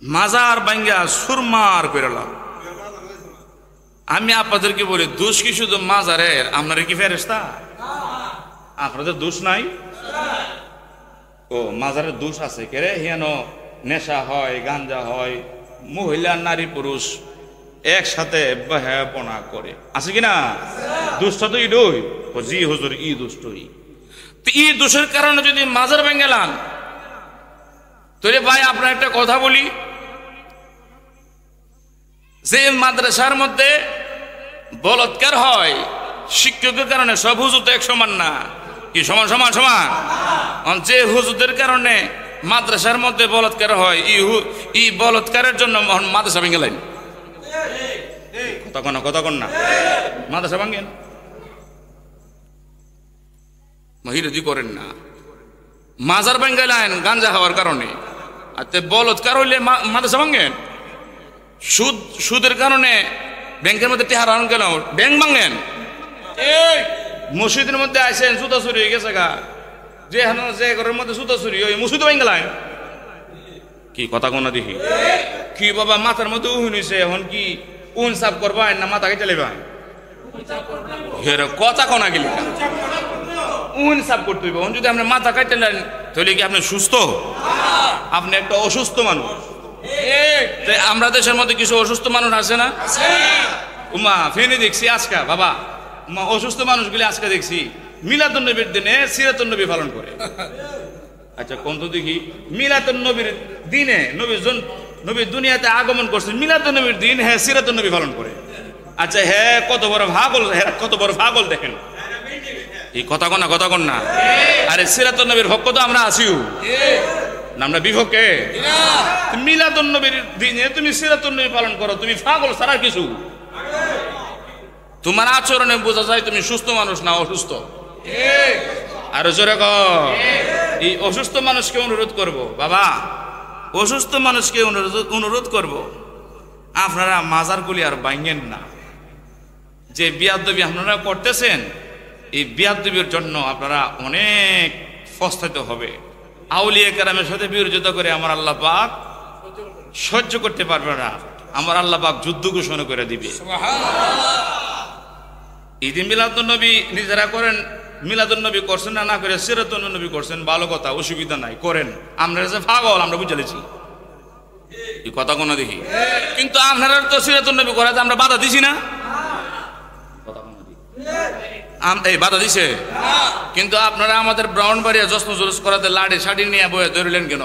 মাজার ভাঙ্গা সুরমার কইরালাম। আমি আপনাদেরকে বলি, দোষ কি শুধু মাজারের? আপনারা কি ফেরেশতা? আপনাদের দোষ নাই? ও মাজারের দোষ আছে কেরে? হেন নেশা হয়, গাঞ্জা হয়, মহিলা নারী পুরুষ একসাথে বেহায়াপনা করে, আছে কিনা? দুষ্ট তো ইডই, জি হুজুর ই দুষ্টই। তো ই দোষের কারণে যদি মাজার ভেঙ্গেলান, তাহলে ভাই আপনার একটা কথা বলি, যে মাদ্রাসার মধ্যে বলৎকার হয় শিক্ষকের কারণে, সব হুজুর তো এক সমান না, কি সমান সমান সমান? যে হুজুরদের কারণে মাদ্রাসার মধ্যে বলৎকার হয়, ই বলৎকারের জন্য মাদ্রাসা ভেঙে লাইন, কতক্ষণ না মাদ্রাসা ভাঙেন, মহিরদি করেন না, মাজার ভেঙে লাইন গাঞ্জা হওয়ার কারণে। আর বলৎকার হইলে মাদ্রাসা ভাঙেন। সুদের কারণে ব্যাংকের মধ্যে টেহার আন গেল, ব্যাংক ভাঙেন। মসজিদের মধ্যে আসেন, জুতা চুরি হয়ে গেছে গা, যে ঘরের মধ্যে জুতা চুরি ওই মসজিদ ভেঙে লাইন, কি কথা কোনা দেখি? কি বাবা মাথার মধ্যে উহুন হইছে, এখন কি উন সাফ করবাই না মাথা কেটে লেবাই? কথা কোনা গেলি উন সাফ করতে হইব। যদি আপনি মাথা কাটতে নেন তাহলে কি আপনি সুস্থ? আপনি একটা অসুস্থ মানুষ। আমরা দেশের মধ্যে কিছু অসুস্থ মানুষ আছে না? উমা ফেনে দেখছি আজকা বাবা, অসুস্থ মানুষগুলি আজকে দেখছি মিলাদুন নবীর দিনে সিরাতুন নবী পালন করে। আচ্ছা কোন তো দেখি, মিলাদুন নবীর দিনে নবী দুনিয়াতে আগমন করছেন, মিলাদুন নবীর দিন হ্যাঁ সিরাতুন নবী পালন করে। আচ্ছা হ্যাঁ কত বড় পাগল দেখেন, এই কথা কন না। আরে সিরাতুন নবীর ভক্ত তো আমরা আছিও, আমরা বিভক্তে। মিলাদুন নবীর দিনে তুমি সিরাতুন নবী পালন করো, তুমি পাগল ছাড়া কিছু? তোমার আচরণে বোঝা যায় তুমি সুস্থ মানুষ না অসুস্থ। আরো জোরে এই অসুস্থ মানুষকে অনুরোধ করব, বাবা অসুস্থ মানুষকে অনুরোধ করব, আপনারা মাজারগুলি আর ভাঙেন না। যে বিয়াদবি আপনারা করতেছেন, এই বিয়াদবির জন্য আপনারা অনেক পস্তাতে হবে। আউলিয়া কেরামের সাথে বিরোধিতা করে আমার আল্লাহ পাক সহ্য করতে পারবে না, আমার আল্লাহ পাক যুদ্ধ ঘোষণা করে দিবে। ঈদ মিলাদুন নবী নিজেরা করেন, মিলাদুন নবী করছেন না করে সিরাতুন নবী করছেন, ভালো কথা, অসুবিধা নাই, করেন। আমরা যে পাগল আমরা বুঝে লেছি, এই কথা কোনো দেখি। কিন্তু আপনারা তো সিরাতুন নবী করাতে আমরা বাধা দিছি না? এই বাধা দিছে, কিন্তু আপনারা আমাদের ব্রাহ্মণবাড়িয়া জশ্ন জুলুস করাতে লাড়ি শাড়ি নিয়ে বয়ে ধরিলেন কেন?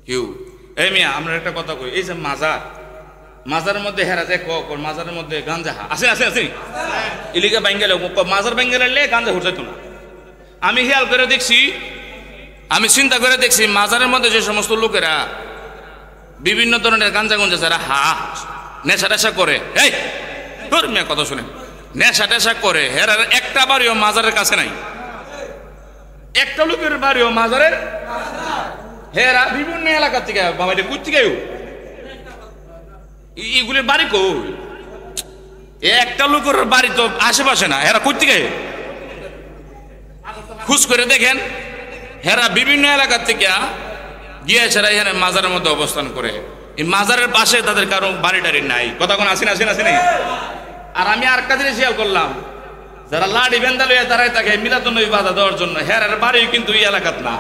কেউ এই মিয়া আমরা একটা কথা কই, এই যে মাজারের মধ্যে হেরা যে মাজারের মধ্যে গাঞ্জা আছে আছে আছে ইলিগা বাঙ্গেলে মাজার বাঙ্গেলে গাঞ্জা হুড়াইত না। আমি খেয়াল করে দেখছি, আমি চিন্তা করে দেখছি, মাজারের মধ্যে যে সমস্ত লোকেরা বিভিন্ন ধরনের গাঞ্জা গঞ্জা যারা নেশা টেশা করে, এই তোর মেয়ে কথা শুনেন, নেশা টেশা করে হেরার একটা বাড়িও মাজারের কাছে নাই, একটা লোকের বাড়িও মাজারের, হেরা বিভিন্ন এলাকা থেকে বাবা এটা কুচ থেকে এগুলির বাড়ি কই? একটা লোকের বাড়ি তো আশেপাশে না, হেরা কই থেকে খুঁজ করে দেখেন, হেরা বিভিন্ন এলাকা থেকে গিয়ে ছাড়া এখানে মাজারের মধ্যে অবস্থান করে। এই মাজারের পাশে তাদের কারো বাড়ি টাড়ি নাই, কথা কোন আসেন আসেন আসেনি। আর আমি আর একটা জিনিস খেয়াল করলাম, যারা লাড়ি বেন্দা লইয়া দাঁড়ায় থাকে মিলাদুন নবী বাধা দেওয়ার জন্য, হেরার বাড়ি কিন্তু এই এলাকাত না,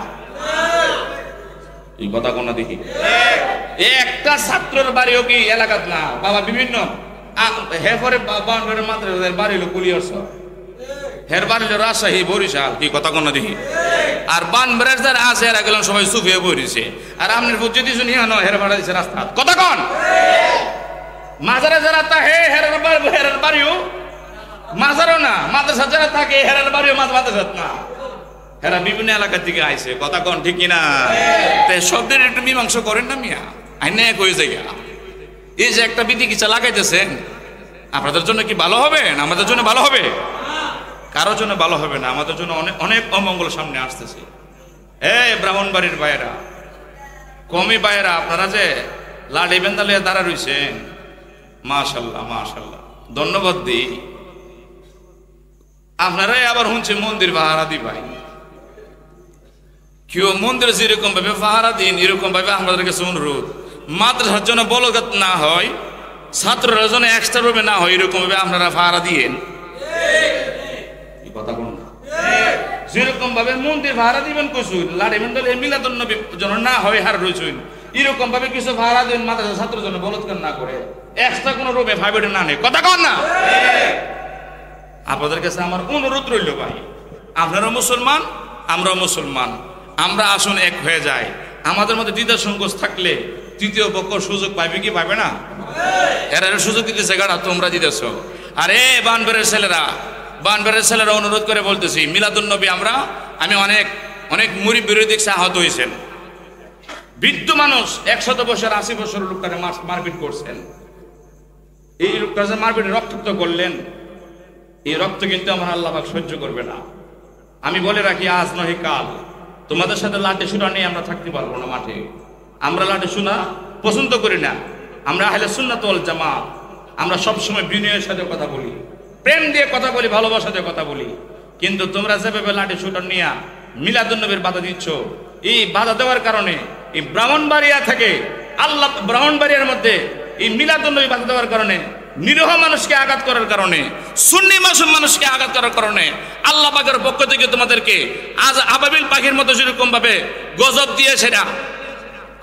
এই কথা কোন দেখি। একটা ছাত্রের বাড়িও কি এলাকাত না বাবা, বিভিন্ন হেফরে বাউন্ডারির মাদ্রাসার বাড়ি হলো কুলিয়ার, হের বাড়ি হলো রাজশাহী বরিশাল, কি কথা কোন দেখি। আর বানবের যারা আছে এরা গেলেন সবাই সুফিয়ে বইছে, আর আপনার যদি শুনি হের বাড়া দিচ্ছে রাস্তা, কথা কন মাজারে যারা থাকে হেরার বাড়িও মাজারও না, মাদ্রাসা যারা থাকে হেরার বাড়িও মাদ্রাসাত না, হেরা বিভিন্ন এলাকা থেকে আইছে, কথা কন ঠিক কিনা? শব্দের একটু মীমাংসা করেন না মিয়া, আইনে হয়ে যায়। এই যে একটা বিধিকিচা লাগাইতেছেন, আপনাদের জন্য কি ভালো হবে না আমাদের জন্য ভালো হবে? কারোর জন্য ভালো হবে না, আমাদের জন্য অনেক অনেক অমঙ্গল সামনে আসতেছে। ব্রাহ্মণবাড়ির ভাইয়েরা, কমি ভাইয়েরা, আপনারা যে লাড়ি বেন্দা লিয়ে দাঁড়া রইছেন, মাশাল্লাহ মাশাল্লাহ, ধন্যবাদ দিই। আপনারাই আবার শুনছে মন্দির বাহারা দি ভাই, কেউ মন্দিরে যেরকম ভাবে পাহারা দিন, এরকম ভাবে আমাদের কাছে অনুরোধ, মাদ্রাসার জন্য বলগত না হয়, ছাত্ররা যেন এক্সট্রা ভাবে না হয়, এরকম ভাবে আপনারা পাহারা দিয়েন। কথা কোন না, যেরকম ভাবে মন্দির ভাড়া দিবেন কইছুন, লাড়ি মন্ডল মিলাদুন নবী যেন না হয় হার রইছুন, এরকম ভাবে কিছু ভাড়া দিন মাদ্রাসা ছাত্র জন্য বলৎকার না করে, এক্সট্রা কোনো রুমে ভাইবেটে না নেই। কথা কন না। আপনাদের কাছে আমার অনুরোধ রইল ভাই, আপনারা মুসলমান, আমরাও মুসলমান, আমরা আসুন এক হয়ে যায়। আমাদের মধ্যে দ্বিতীয় সংকোচ থাকলে তৃতীয় পক্ষ সুযোগ পাইবে কি পাইবে না? এরা সুযোগ দিতেছে গাড়া, তোমরা দিতেছ। আরে বানবেরের ছেলেরা অনুরোধ করে বলতেছি, মিলাদুন নবী আমি অনেক অনেক মুরিব বিরোধী আহত হয়েছেন। বৃদ্ধ মানুষ 100 বছর 80 বছর লোকটাকে মারপিট করছেন। এই লোকটা যে মারপিট রক্তাক্ত করলেন, এই রক্ত কিন্তু আমার আল্লাহ পাক সহ্য করবে না। আমি বলে রাখি, আজ নয় কাল তোমাদের সাথে লাঠি সুরা নিয়ে আমরা থাকতে পারবো না মাঠে। আমরা লাঠি সুরা পছন্দ করি না। আমরা আহলে সুন্নাত ওয়াল জামাত, আমরা সবসময় বিনয়ের সাথে কথা বলি, প্রেম দিয়ে কথা বলি, ভালোবাসা দিয়ে কথা বলি। কিন্তু তোমরা যেভাবে লাঠি সুটা নিয়ে মিলাদুন নবীর বাধা দিচ্ছ, এই বাধা দেওয়ার কারণে এই ব্রাহ্মণবাড়িয়া থেকে ব্রাহ্মণবাড়িয়ার মধ্যে এই মিলাদুন নবী বাধা দেওয়ার কারণে, নিরীহ মানুষকে আঘাত করার কারণে, সুন্নি মাসুম মানুষকে আঘাত করার কারণে আল্লাহ পাকের পক্ষ থেকে তোমাদেরকে আজ আবাবিল পাখির মতো যেরকম ভাবে গজব দিয়েছে না,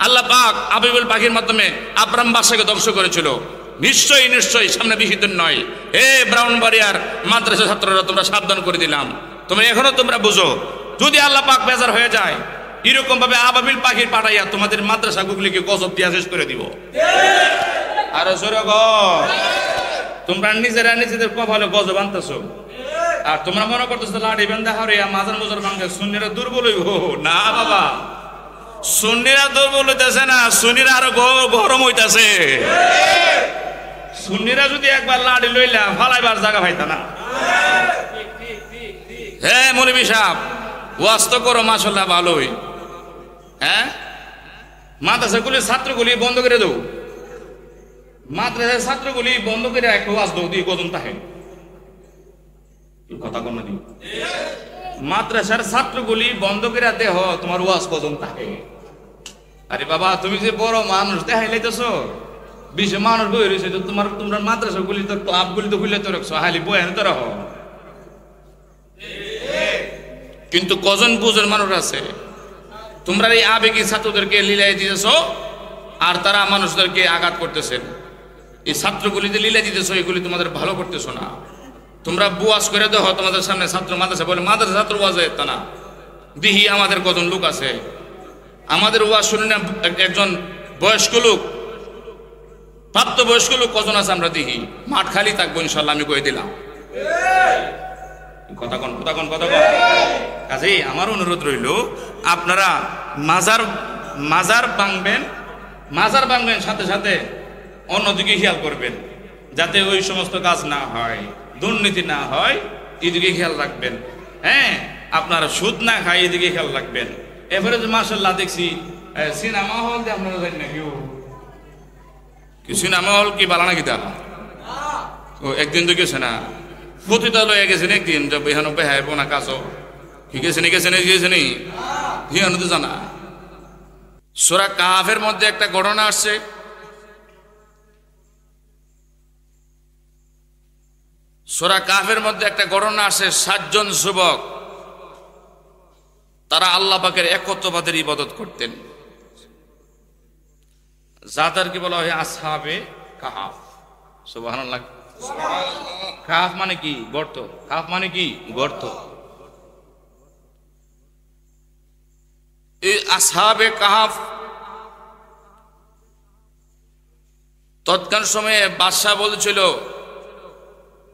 আল্লাহ পাক আবাবিল পাখির মাধ্যমে আব্রাম বাদশাকে ধ্বংস করেছিল। নিশ্চয়ই সামনে বেশি দিন নয়। হে ব্রাহ্মণবাড়িয়ার মাদ্রাসা ছাত্ররা, তোমরা সাবধান করে দিলাম। তোমরা বুঝো, যদি আল্লাহ পাক বেজার হয়ে যায়, এরকম ভাবে আবাবিল পাখির পাঠাইয়া তোমাদের মাদ্রাসা গুগলিকে গজব দিয়া শেষ করে দিব। আরো জোরে গো, তোমরা নিজেদের কপালে গজব আনতেছো। আর তোমরা মনে করতেছো লাঠি বেঁধে হারিয়া মাজার মজার ভাঙে সুন্নিরা দুর্বল হইব। না বাবা, সুন্নিরা দুর্বল হইতেছে না, সুন্নিরা আরো গরম হইতেছে। সুন্নিরা যদি একবার লাঠি লইলা ফালাইবার জায়গা পাইতা না। হ্যাঁ মৌলভী সাহেব, ওয়াজ তো করো মাশাআল্লাহ ভালোই। হ্যাঁ, মাদ্রাসাগুলির ছাত্রগুলি বন্ধ করে দেও, মাদ্রাসার ছাত্রগুলি বন্ধ করে একটু ওয়াজ দাও, দিয়ে কজন থাকে কথা কোন দিন। মাদ্রাসার ছাত্রগুলি বন্ধ করে দেহ, তোমার ওয়াজ কজন থাকে? আরে বাবা, তুমি যে বড় মানুষ দেখাই লাইতেছ, 20 মানুষ বই রয়েছে, তোমরা মাদ্রাসা গুলি তো ক্লাবগুলি তো খুলে তো রাখছো, হালি বই আনতে রাখো। কিন্তু কজন বুঝের মানুষ আছে, তোমরা এই আবেগী ছাত্রদেরকে লীলাই দিতেছ, আর তারা মানুষদেরকে আঘাত করতেছেন। এই ছাত্রগুলিতে লীলাই দিতেছ, এগুলি তোমাদের ভালো করতেছো না। তোমরা বুয়াজ করে দেহ তোমাদের সামনে, ছাত্র মাদ্রাসা বলে মাদ্রাসা ছাত্র ওয়াজ তা না দিহি। আমাদের কজন লোক আছে, আমাদের ওয়াজ শুনে না একজন বয়স্ক লোক, প্রাপ্ত বয়স্ক লোক কজন আছে আমরা দিহি। মাঠ খালি থাকবো ইনশাল্লাহ, আমি কয়ে দিলাম। কথা কন কাজেই আমার অনুরোধ রইল, আপনারা মাজার ভাঙবেন, সাথে সাথে অন্যদিকে খেয়াল করবেন, যাতে ওই সমস্ত কাজ না হয়, দুর্নীতি না হয়, এদিকে খেয়াল রাখবেন। হ্যাঁ, আপনারা সুদ না খাই, এদিকে খেয়াল রাখবেন। এবারে যে মাশাআল্লাহ দেখছি সিনেমা হল দিয়ে আপনারা জানি না কি সিনেমা হল কি বালা নাকি তা? ও একদিন তো গেছে না, পতিতা লয়ে গেছেন একদিন, এখানে বেহায় বোনা কাছো কি গেছে নি হিয়ানো তো জানা। সূরা কাহফের মধ্যে একটা ঘটনা আসছে, সূরা কাহফের মধ্যে একটা ঘটনা আসে। 7 জন যুবক, তারা আল্লাহ পাকের একত্ববাদের ইবাদত করতেন, যাদেরকে বলা হয় আসহাবে কাহফ। সুবহানাল্লাহ। কাহফ মানে কি? গর্ত। কাহফ মানে কি? গর্ত। এই আসহাবে কাহফ তৎকালীন সময়ে বাদশাহ বলেছিল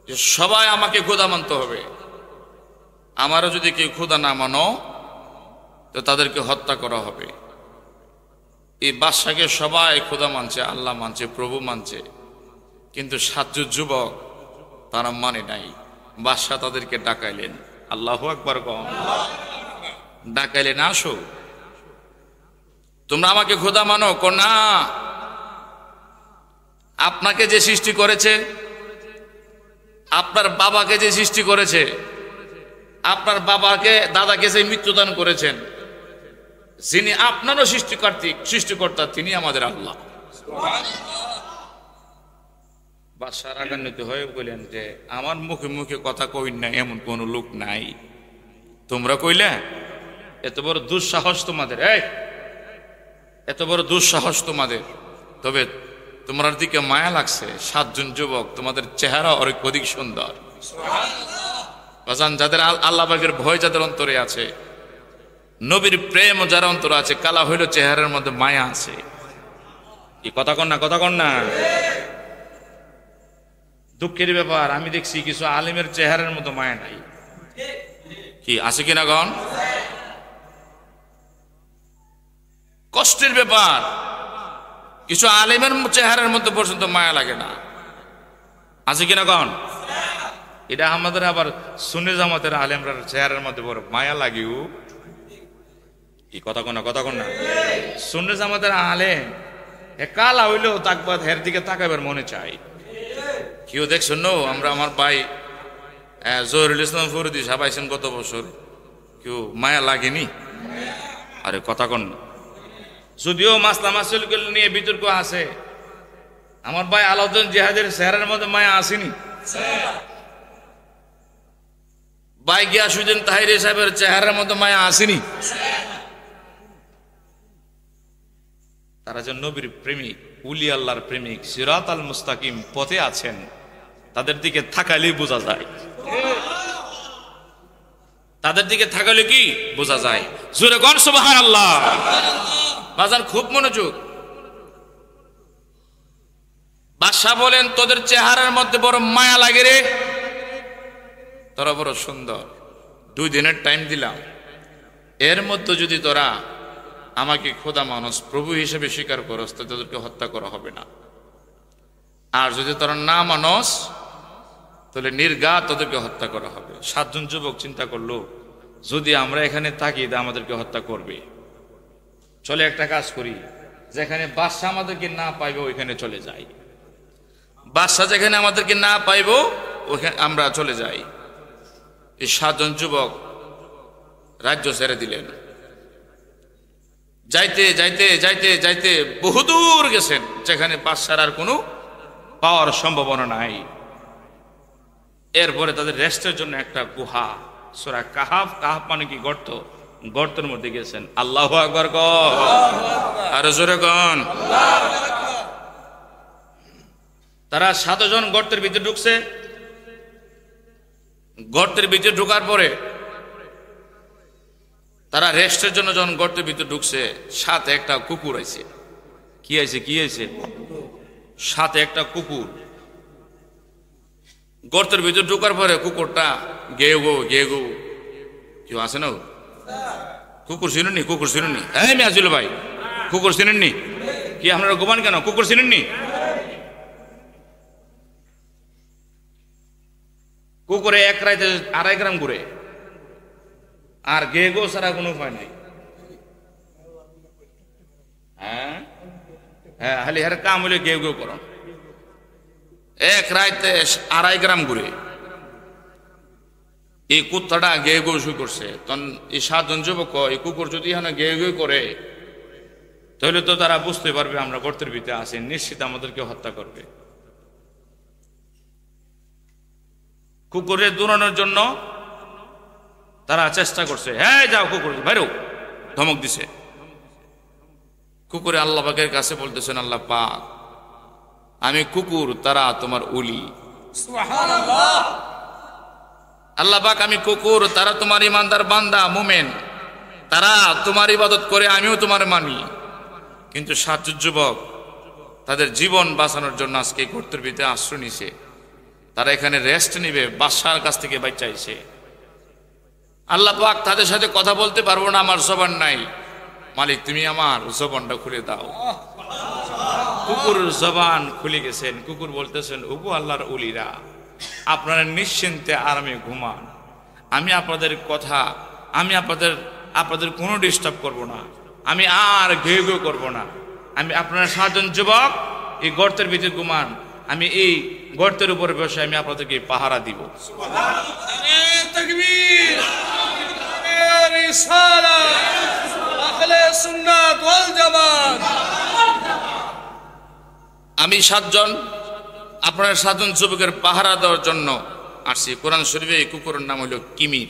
যে সবাই আমাকে খোদা মানতে হবে, আমারও যদি কেউ খোদা না মানো তো তাদেরকে হত্যা করা হবে। এই বাদশাকে সবাই খোদা মানছে, আল্লাহ মানছে, প্রভু মানছে, কিন্তু 7 জন যুবক তারা মানে নাই। বাদশাহ তাদেরকে ডাকাইলেন, আল্লাহু আকবার কও, ডাকাইলেন, আসো তোমরা আমাকে খোদা মানো। না, আপনাকে যে সৃষ্টি করেছে, আপনার বাবাকে যে সৃষ্টি করেছে, আপনার বাবাকে দাদাকে যে মৃত্যুদান করেছেন, যিনি আপনারও সৃষ্টিকর্তা তিনি আমাদের আল্লাহ। বাদশাহ রাগান্বিত হয়ে বললেন যে আমার মুখে মুখে কথা কই না এমন কোন লোক নাই, তোমরা কইলে? এত বড় দুঃসাহস তোমাদের, এত বড় দুঃসাহস তোমাদের। তবে তোমার দিকে মায়া লাগছে, 7 জন যুবক, তোমাদের চেহারা অধিক সুন্দর। যাদের আল্লাহ পাকের ভয় যাদের অন্তরে আছে, নবীর প্রেম যার অন্তরে আছে, কালা হইল চেহারার মধ্যে মায়া আছে। কি কথা কন না, কথা কন না? দুঃখের ব্যাপার, আমি দেখছি কিছু আলেমের চেহারার মতো মায়া নাই। কি আছে কিনা গণ? কষ্টের ব্যাপার, কিছু আলেমের চেহারার মধ্যে পর্যন্ত মায়া লাগে না। আছে কিনা গণ? এটা আমাদের আবার সুন্নি জামাতের আলেমরা চেহারার মধ্যে বড় মায়া লাগিও। কি কথা কন না, কথা কন না? সুন্নি জামাতের আলেম কালা হইলেও তাকবাদ হের দিকে তাকাবার মনে চাই। কেউ দেখছেন নো? আমরা আমার ভাই জহিরুল ইসলাম ফরিদি সাহেব আইছেন গত বছর, কেউ মায়া লাগেনি? আরে কথা কন না। যদিও মাসলা মাসুল নিয়ে বিতর্ক আছে, আমার ভাই আলাউদ্দিন জিহাদের চেহারার মধ্যে মায়া আসেনি? ভাই গিয়াসউদ্দিন তাহিরি সাহেবের চেহারার মধ্যে মায়া আসেনি? তারা যে নবীর প্রেমিক, উলি আল্লাহর প্রেমিক, সিরাতাল মুস্তাকিম পথে আছেন, তাদের দিকে থাকালেই বোঝা যায়। তাদের দিকে থাকালে কি বোঝা যায়? জোরে কোন সুবহানাল্লাহ। বাজান খুব মনোযোগ। বাদশা বলেন তোদের চেহারার মধ্যে বড় মায়া লাগে রে, তোরা বড় সুন্দর, 2 দিনের টাইম দিলাম, এর মধ্যে যদি তোরা আমাকে খোদা মানুষ প্রভু হিসেবে স্বীকার করস তো তোদেরকে হত্যা করা হবে না, আর যদি তোরা না মানস তাহলে নির্ঘাত তোদেরকে হত্যা করা হবে। 7 জন যুবক চিন্তা করলো যদি আমরা এখানে থাকি তা আমাদেরকে হত্যা করবে, চলে একটা কাজ করি, যেখানে বাদশা আমাদেরকে না পাইবো ওইখানে চলে যাই। বাদশা যেখানে আমাদেরকে না পাইবো ওখানে আমরা চলে যাই। এই 7 জন যুবক রাজ্য ছেড়ে দিলেন। যাইতে যাইতে যাইতে যাইতে বহুদূর গেছেন, যেখানে বাদশার আর কোনো পাওয়ার সম্ভাবনা নাই। এরপরে তাদের রেস্টের জন্য একটা গুহা, সূরা কাহাফ, কাহাফ মানে কি গর্ত, গর্তের মধ্যে গেছেন। আল্লাহু আকবার কর, আর জোরে কোন। তারা 7 জন গর্তের ভিতরে ঢুকছে। গর্তের ভিতরে ঢোকার পরে তারা রেস্টের জন্য যখন গর্তের ভিতরে ঢুকছে, সাথে একটা কুকুর আইছে। কি আইছে? কি আইছে? সাথে একটা কুকুর। গর্তের ভিতরে ঢোকার পরে কুকুরটা গেউ গো গেউ গো, কেউ আছে না? কুকুর চিনেননি? কুকুর চিনেননি? হ্যাঁ মিয়াজুল ভাই, কুকুর চিনেননি? কি আপনারা গোমান কেন? কুকুর চিনেননি? কুকুরে এক রাইতে 2.5 গ্রাম ঘুরে, আর গে গো ছাড়া কোনো উপায় নাই। হ্যাঁ হ্যাঁ, খালি হের কাম হলে গেউ গেউ করন। এক রাইতে 2.5 গ্রাম ঘুরে এই কুত্তাটা গেউ গেউ শুরু করছে। তখন এই 7 জন যুবক, এই কুকুর যদি এখানে গেউ গেউ করে তাহলে তো তারা বুঝতে পারবে আমরা গর্তের ভিতরে আছি, নিশ্চিত আমাদেরকে হত্যা করবে। কুকুরে দৌড়ানোর জন্য তারা চেষ্টা করছে, হ্যাঁ যাও কুকুর বাইরো, ধমক দিছে। কুকুরে আল্লাহ পাকের কাছে বলতেছেন, আল্লাহ পাক আমি কুকুর, তারা তোমার উলি। সুবহানাল্লাহ। আল্লাহ পাক আমি কুকুর, তারা তোমার ইমানদার বান্দা মুমিন, তারা তোমার ইবাদত করে, আমিও তোমার মানি। কিন্তু 7 জন যুবক তাদের জীবন বাঁচানোর জন্য আজকে গর্তের ভিতরে আশ্রয় নিছে। তারা এখানে রেস্ট নিবে, বাদশার কাছ থেকে বাঁচাইছে। আল্লাহ পাক তাদের সাথে কথা বলতে পারবো না, আমার জবান নাই, মালিক তুমি আমার জবানটা খুলে দাও। কুকুর জবান খুলে গেছেন। কুকুর বলতেছেন, ওগো আল্লাহর উলিরা, আপনারা নিশ্চিন্তে আরামে ঘুমান, আমি আপনাদের কথা, আমি আপনাদের কোনো ডিস্টার্ব করব না, আমি আর ঘেউ ঘেউ করবো না। আমি আপনারা 7 জন যুবক এই গর্তের ভিতরে ঘুমান, আমি এই গর্তের উপরে বসে আমি আপনাদেরকে পাহারা দিব। তাকবীর, রিসালাত, আহলে সুন্নাত ওয়াল জামাত। আমি 7 জন আপনার 7 জন যুবকের পাহারা দেওয়ার জন্য আসছি। কোরআন শরীফে এই কুকুরের নাম হলো কিমির।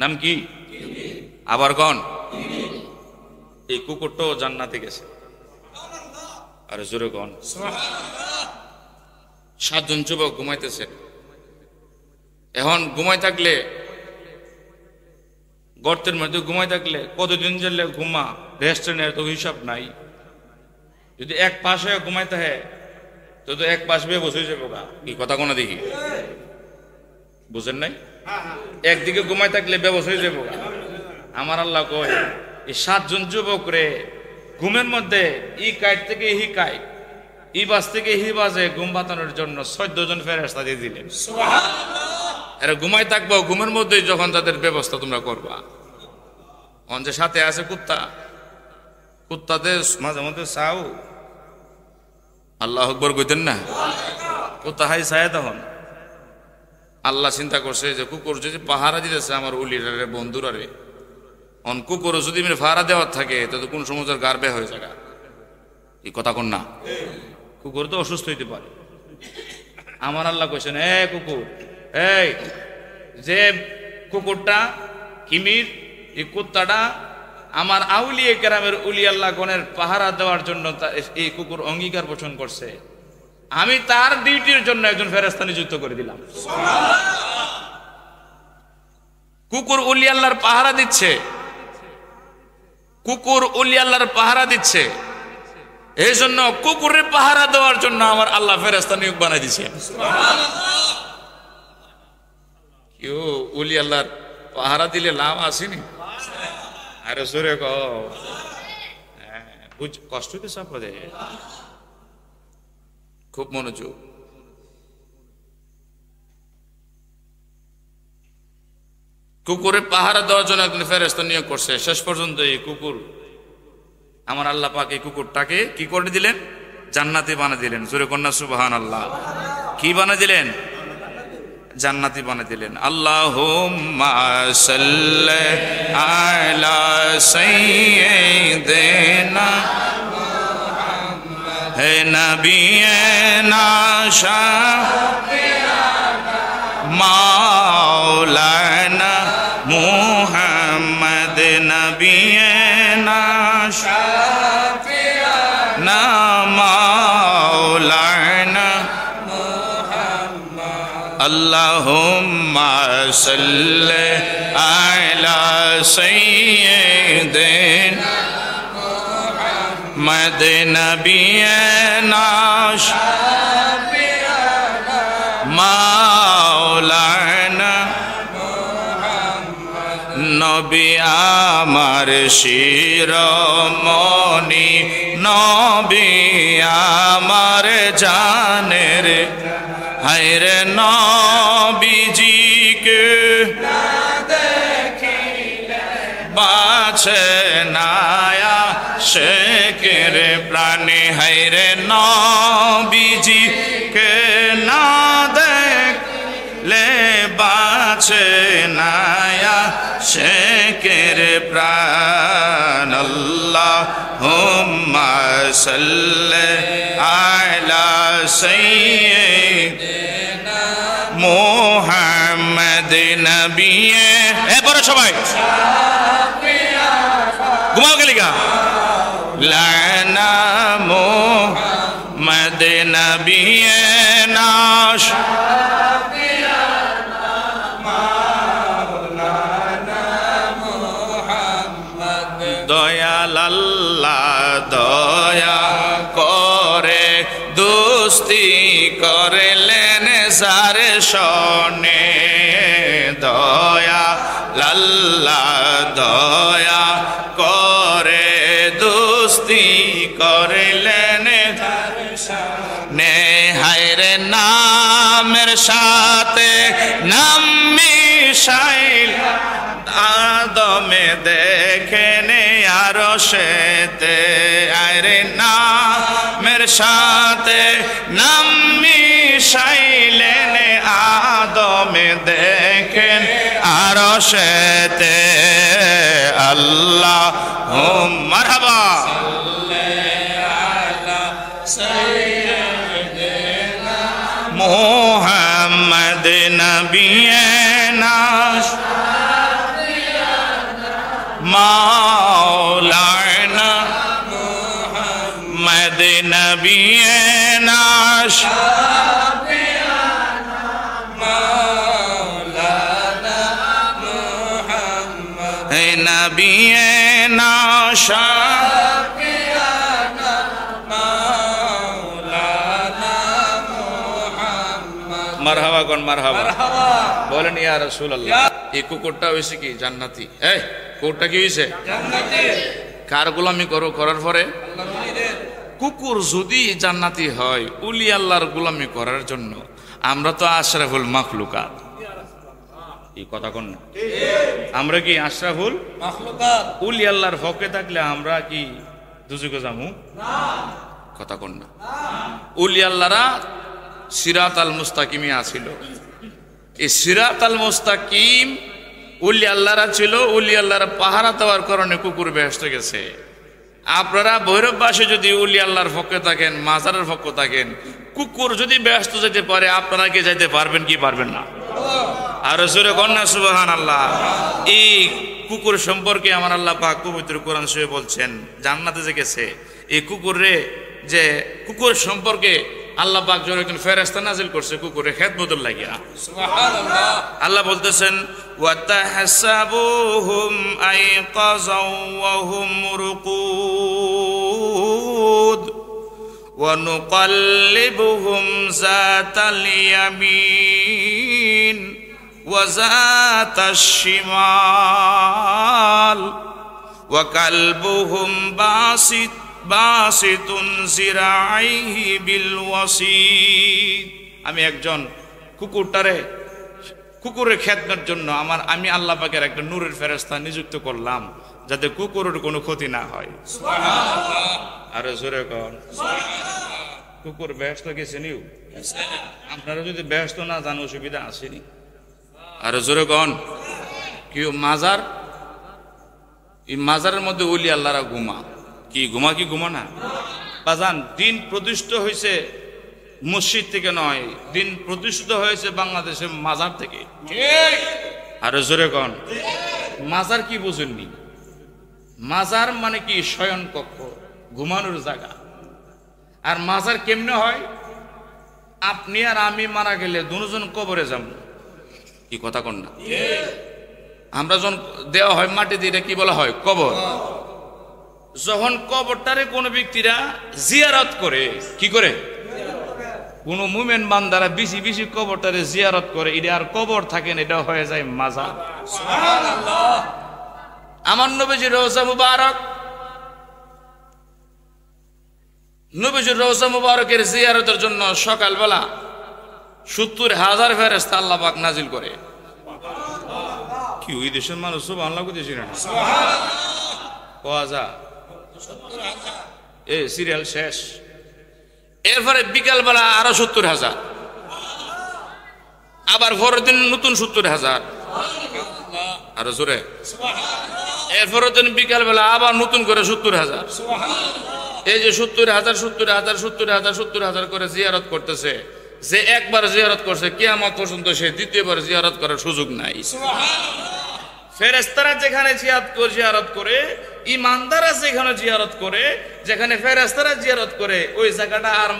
নাম কি? আবার গণ এই কুকুরটাও জান্নাতে গেছে। আরে জোরে গণ। 7 জন যুবক ঘুমাইতেছে। এখন ঘুমাই থাকলে, গর্তের মধ্যে ঘুমাই থাকলে কতদিন জেলে ঘুমা রেস্ট নেয় তো হিসাব নাই। যদি এক পাশে ঘুমাইতে হয় তো এক পাশ বেয়ে বসে যাবো গা। কি কথা কোনো দেখি বুঝেন নাই? একদিকে ঘুমাই থাকলে বেবস হয়ে যাবো গা। আমার আল্লাহ কয় এই 7 জন যুবক রে ঘুমের মধ্যে ই কাইট থেকে হি কাইট, ই বাস থেকে হি বাজে ঘুম বাতানোর জন্য 14 জন ফেরেশতা দিয়ে দিলেন। এরা ঘুমাই থাকবো, ঘুমের মধ্যে যখন তাদের ব্যবস্থা তোমরা করবা। যে সাথে আছে কুত্তা, কুত্তাদের মাঝে মধ্যে চাও আল্লাহ আকবার কইতেন না, কুত্তা হাই চায় তখন আল্লাহ চিন্তা করছে যে কুকুর যদি পাহারা দিতেছে আমার উলিরারে বন্ধুরারে, অন কুকুর যদি পাহারা দেওয়ার থাকে তো কোন সময় গার বে হয়ে যায়। এই কথা কোন না? কুকুর তো অসুস্থ হইতে পারে। আমার আল্লাহ কইছেন এ কুকুর, এই যে কুকুরটা কিমির, এই কুত্তাটা আমার আউলিয়া কেরামের উলি আল্লাহ গণের পাহারা দেওয়ার জন্য এই কুকুর অঙ্গীকার পোষণ করছে। আমি তার ডিউটির জন্য একজন ফেরেশতা নিযুক্ত করে দিলাম। কুকুর উলি আল্লাহর পাহারা দিচ্ছে, কুকুর উলি আল্লাহর পাহারা দিচ্ছে। এই জন্য কুকুরের পাহারা দেওয়ার জন্য আমার আল্লাহ ফেরেশতা নিয়োগ বানাই দিছে। কেউ উলি আল্লাহর পাহারা দিলে লাভ আসেনি? আরে সরে কষ্ট হইতেছে আপনাদের, খুব মনোযোগ। কুকুরের পাহারা দেওয়ার জন্য একজন ফেরেশতা নিয়োগ করছে। শেষ পর্যন্ত এই কুকুর আমার আল্লাহ পাক এই কুকুরটাকে কি করে দিলেন? জান্নাতি বানিয়ে দিলেন। জোরে কন্যা সুবহানাল্লাহ। কি বানিয়ে দিলেন? জান্নাতি বানিয়ে দিলেন। আল্লাহুম্মা সাল্লি আলা সাইয়্যিদিনা মুহাম্মদ হে নবিয়না শাফিয়ানা মাওলানা মুহাম্মদ নবিয়না শাফিয়ানা মাওলানা Allahumma salli ala sayyidina Muhammad nabiyina shafi'ana maulana নবী আমার শিরোমণি, নবী আমার জানের হায়রে নবীজিকে বাছে নায়া শেখের প্রাণী। হায়রে নবীজিকে না দেখলে বাছে নায়া শেখের প্রাণ। আল্লাহুম্মা সাল্লি আলা সাইয়্যিদিনা মুহাম্মদ নবিয়ে এরপরে সবাই ঘুমাও গেলিগা লানা মুহাম্মদ নবিয়ে নাশ দয়াল আল্লাহ দয়া করে দোস্তি করলেন সার শোনে। দয়াল আল্লাহ দয়া করে দোস্তি করলেন নে। হায়রে নামের সাথে নাম মিশাইল আদমে দেখেন আরো সেতে। আরে নামের সাথে নাম মিশাইলেন আদমে দেখেন আরো আরশেতে আল্লাহ মারহাবা মোহাম্মদ নবিয়না মাওলানা মুহাম্মদ নবিয়না মাওলানা মুহাম্মদ নবিয়না শাফিয়ানা মাওলানা মুহাম্মদ মারহাবা কোন মারহাবা বলেন ইয়া রাসূলুল্লাহ এই কুকুরটা হইছে কি জান্নাতি এই কুকুরটা কি হইছে জান্নাতি কার গোলামি করার পরে কুকুর যদি জান্নাতি হয় উলি আল্লাহর গোলামি করার জন্য আমরা তো আশরাফুল মাখলুকাত এই কথা কোন না আমরা কি আশরাফুল মাখলুকাত উলি আল্লাহর হকে থাকলে আমরা কি দুজকে যামু না কথা কোন না উলি আল্লাহরা সিরাতাল মুস্তাকিমে আছিল এই সিরাতাল মুস্তাকিম উলি আল্লাহরা ছিল উলি আল্লাহরা পাহারা দেওয়ার কারণে কুকুর বেহেশতে গেছে আপনারা ভৈরববাসী যদি উলি আল্লাহর পক্ষে থাকেন মাজারের পক্ষে থাকেন কুকুর যদি ব্যস্ত যেতে পারে আপনারা কি যাইতে পারবেন কি পারবেন না আর জোরে কন্যা সুবহানাল্লাহ এই কুকুর সম্পর্কে আমার আল্লাহ পাক পবিত্র কোরআন শরীফে বলছেন জান্নাতে যে গেছে এই কুকুরে যে কুকুর সম্পর্কে আল্লাহ পাক জোরে একজন ফেরেশতা নাজিল করছে কুকুরে খেদমতের লাগিয়া সুবহানাল্লাহ আল্লাহ বলতেছেন ওয়া তাহসাবুহুম আইকাযাও ওয়া হুম রুকুদ ওয়া নুকাল্লিবুহুম যাতাল ইয়ামিন ওয়া যাতাশ শিমাল ওয়া কালবুহুম বাসিতুন জিরাইহি বিল ওয়াসিদ আমি একজন কুকুরের খেদমতের জন্য আমি আল্লাহ পাকের একটা নূরের ফেরেশতা নিযুক্ত করলাম যাতে কুকুরের কোনো ক্ষতি না হয় সুবহানাল্লাহ আরে জোরে কোন সুবহানাল্লাহ কুকুর বেহেশত গেছে নিউ আপনারা যদি বেহেশত না জান অসুবিধা আসেনি আরে জোরে কোন কি মাজার এই মাজারের মধ্যে ওলি আল্লাহরা ঘুমা কি ঘুমা না বাজান দিন প্রতিষ্ঠিত হয়েছে মসজিদ থেকে নয় দিন প্রতিষ্ঠিত হয়েছে বাংলাদেশের মাজার থেকে আরে জোরে কোন মাজার কি বুঝেননি মাজার মানে কি শয়ন কক্ষ ঘুমানোর জায়গা আর মাজার কেমনে হয় আপনি আর আমি মারা গেলে দুজন কবরে যাব কি কথা কোন না আমরা যখন দেওয়া হয় মাটি দিয়ে কি বলা হয় কবর যখন কবরটারে কোন ব্যক্তিরা জিয়ারত করে কি করে কোন মুমিন বান্দারা বেশি বেশি কবরটারে জিয়ারত করে এটা আর কবর থাকে না এটা হয়ে যায় মাজার সুবহানাল্লাহ আমার নবীজির রওজা মুবারক নবীজির রওজা মুবারকের জিয়ারতের জন্য সকালবেলা ৭০,০০০ ফেরেশতা আল্লাহ পাক নাজিল করে কি ওই দেশের মানুষ সুবহানাল্লাহ কইতেছি না সুবহানাল্লাহ ওয়াজা এই সিরিয়াল শেষ এরপরে বিকালবেলা আরো ৭০,০০০ আবার পরের দিন নতুন ৭০,০০০ আরো জোরে এরপরের দিন বিকালবেলা আবার নতুন করে ৭০,০০০ এই যে ৭০,০০০ করে জিয়ারত করতেছে যে একবার জিয়ারত করছে কিয়ামত পর্যন্ত সে দ্বিতীয়বার জিয়ারত করার সুযোগ নাই ফেরেশতারা যেখানে জিয়ারত করে ইমানদাররা যেখানে জিয়ারত করে যেখানে ফেরেশতারা জিয়ারত করে ওই জায়গাটা আর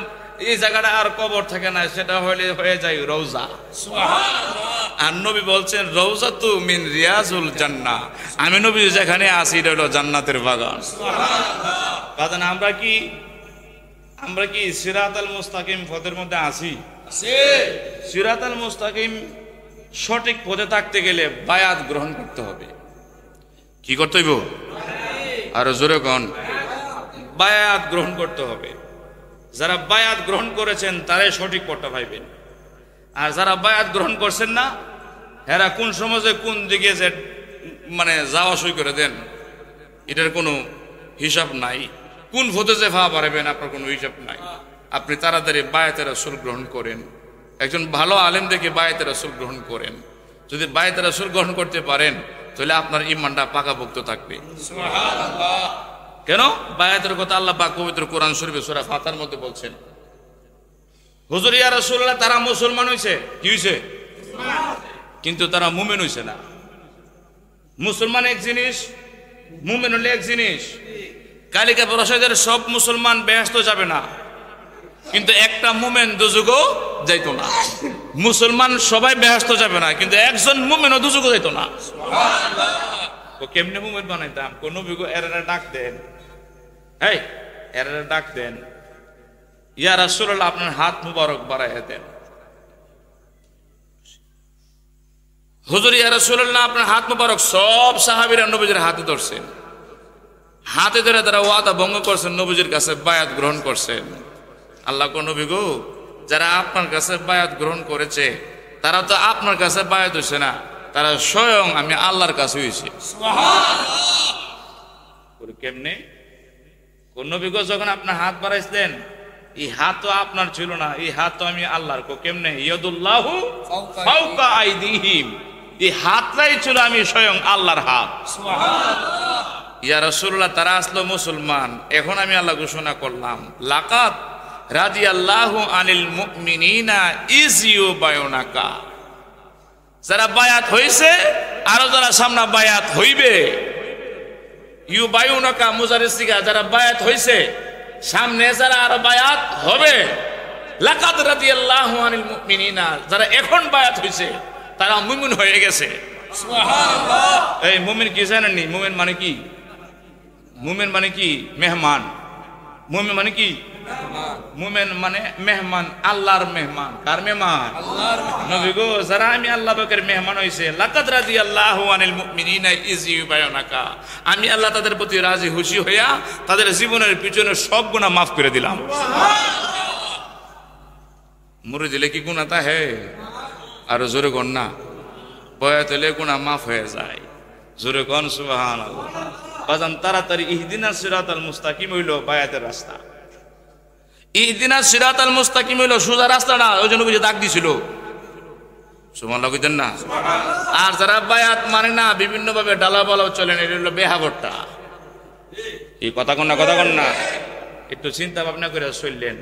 এই জায়গাটা আর কবর থাকে না সেটা হয়ে যায় রওজা সুবহানাল্লাহ আর নবী বলছেন রওজাতু মিন রিয়াজুল জান্নাহ আমি নবী যেখানে আছি এটা হলো জান্নাতের বাগান সুবহানাল্লাহ বাজান আমরা কি সিরাতাল মুস্তাকিম পথের মধ্যে আছি সিরাতাল মুস্তাকিম সঠিক পথে থাকতে গেলে বায়াত গ্রহণ করতে হবে কি করতে হইব আর জোরে কোন বায়াত গ্রহণ করতে হবে যারা বায়াত গ্রহণ করেছেন তারাই সঠিক পথটা পাইবেন আর যারা বায়াত গ্রহণ করছেন না এরা কোন সমাজে কোন দিকে যে মানে যাওয়া সই করে দেন এটার কোনো হিসাব নাই কোন পথে যে ভাবা পারবেন আপনার কোনো হিসাব নাই আপনি তাড়াতাড়ি বায়াতে রাসূল গ্রহণ করেন একজন ভালো আলেম দেখে বায়াতে রাসূল গ্রহণ করেন যদি বায়াত রাসূল গ্রহণ করতে পারেন তাহলে আপনার ঈমানটা পাকাপোক্ত থাকবে। সুবহানাল্লাহ। কেন? বায়াতের কথা আল্লাহ পাক পবিত্র কোরআন শরীফে সূরা ফাতিহার মধ্যে বলছেন। হুজুর ইয়া রাসূলুল্লাহ, তারা মুসলমান হইছে, কি হইছে? কিন্তু তারা মুমিন হইছে না। মুসলমান এক জিনিস, মুমিন হলে এক জিনিস। কালিকা প্রসাদের সব মুসলমান বেহেশতে যাবে না, কিন্তু একটা মুমিন দুজুগও যাইতো না। মুসলমান সবাই বেহেশতে যাবে না, কিন্তু একজন মুমিনও দুজুগও যাইতো না। সুবহানাল্লাহ। তো কেমনে মুমিন বানাইতাম? কোন নবীগো এরারে ডাক দেন, এই এরারে ডাক দেন, ইয়া রাসূলুল্লাহ আপনার হাত মুবারক বাড়াইয়া দেন। হুজুর ইয়া রাসূলুল্লাহ আপনার হাত মুবারক। সব সাহাবীরা নবীজির হাতে ধরছেন, হাতে ধরে তারা ওয়াদা ভঙ্গ করছেন, নবীজির কাছে বায়াত গ্রহণ করছেন। আল্লাহ কোন নবী গো, যারা আপনার কাছে বায়াত গ্রহণ করেছে তারা তো আপনার কাছে বায়াত হইছে না, তারা স্বয়ং আমি আল্লাহর কাছে হইছে। সুবহানাল্লাহ। কেমনে? কোন নবী গো, যখন আপনার হাত বাড়াইছেন এই হাত তো আপনার ছিল না, এই হাত তো আমি আল্লাহর। কেমনে? ইয়াদুল্লাহু ফাওকা আইদিহিম, এই হাতটাই ছিল আমি স্বয়ং আল্লাহর হাত। সুবহানাল্লাহ। ইয়া রাসূলুল্লাহ, তারা আসলো মুসলমান, এখন আমি আল্লাহ ঘোষণা করলাম, লাকাদ রাদিয়াল্লাহু আনিল মুমিনিনা ইজ ইউবায়ুনাকা। যারা বায়াত হইছে আরো যারা সামনে বায়াত হইবে, ইউবায়ুনাকা মুজারিসিকা, যারা বায়াত হইছে সামনে যারা আরো বায়াত হবে, লাকাদ রাদিয়াল্লাহু আনিল মুমিনিনা, যারা এখন বায়াত হইছে তারা মুমিন হয়ে গেছে। সুবহানাল্লাহ। এই মুমিন কি জানেননি? মুমিন মানে কি? মুমিন মানে কি? মেহমান। মুমিন মানে কি? মুমিন মানে মেহমান, আল্লাহর মেহমান। কার মেহমান? আল্লাহর মেহমান। নবী গো, যারা আমি আল্লাহ পাকের মেহমান হইছে, লাকাদ রাদিয়াল্লাহু আনিল মুমিনিনা ইজ ইউবায়ুনাকা, আমি আল্লাহ তাদের প্রতি রাজি খুশি হইয়া তাদের জীবনের পিছনে সব গুনাহ মাফ করে দিলাম। সুবহানাল্লাহ। মুরে দিলে কি গুনাহ তা হে? আর জোরে কোন না, বয়াত হলে গুনাহ মাফ হয়ে যায়। জোরে কোন সুবহানাল্লাহ। বাজান তাড়াতাড়ি ইহদিনাস সিরাতাল মুস্তাকিম হইল বায়াতের রাস্তা। ইহদিনাস সিরাতাল মুস্তাকিম হইল সোজা রাস্তা না, ওই জন্য বুঝে দাগ দিছিল। সুবহানাল্লাহ কইতেন না? আর যারা বায়াত মানে না, বিভিন্ন ভাবে ডালা বলাও চলেন, এটা হলো বেহাবরটা। এই কথা কন না, কথা কন না। একটু চিন্তা ভাবনা করে চললেন।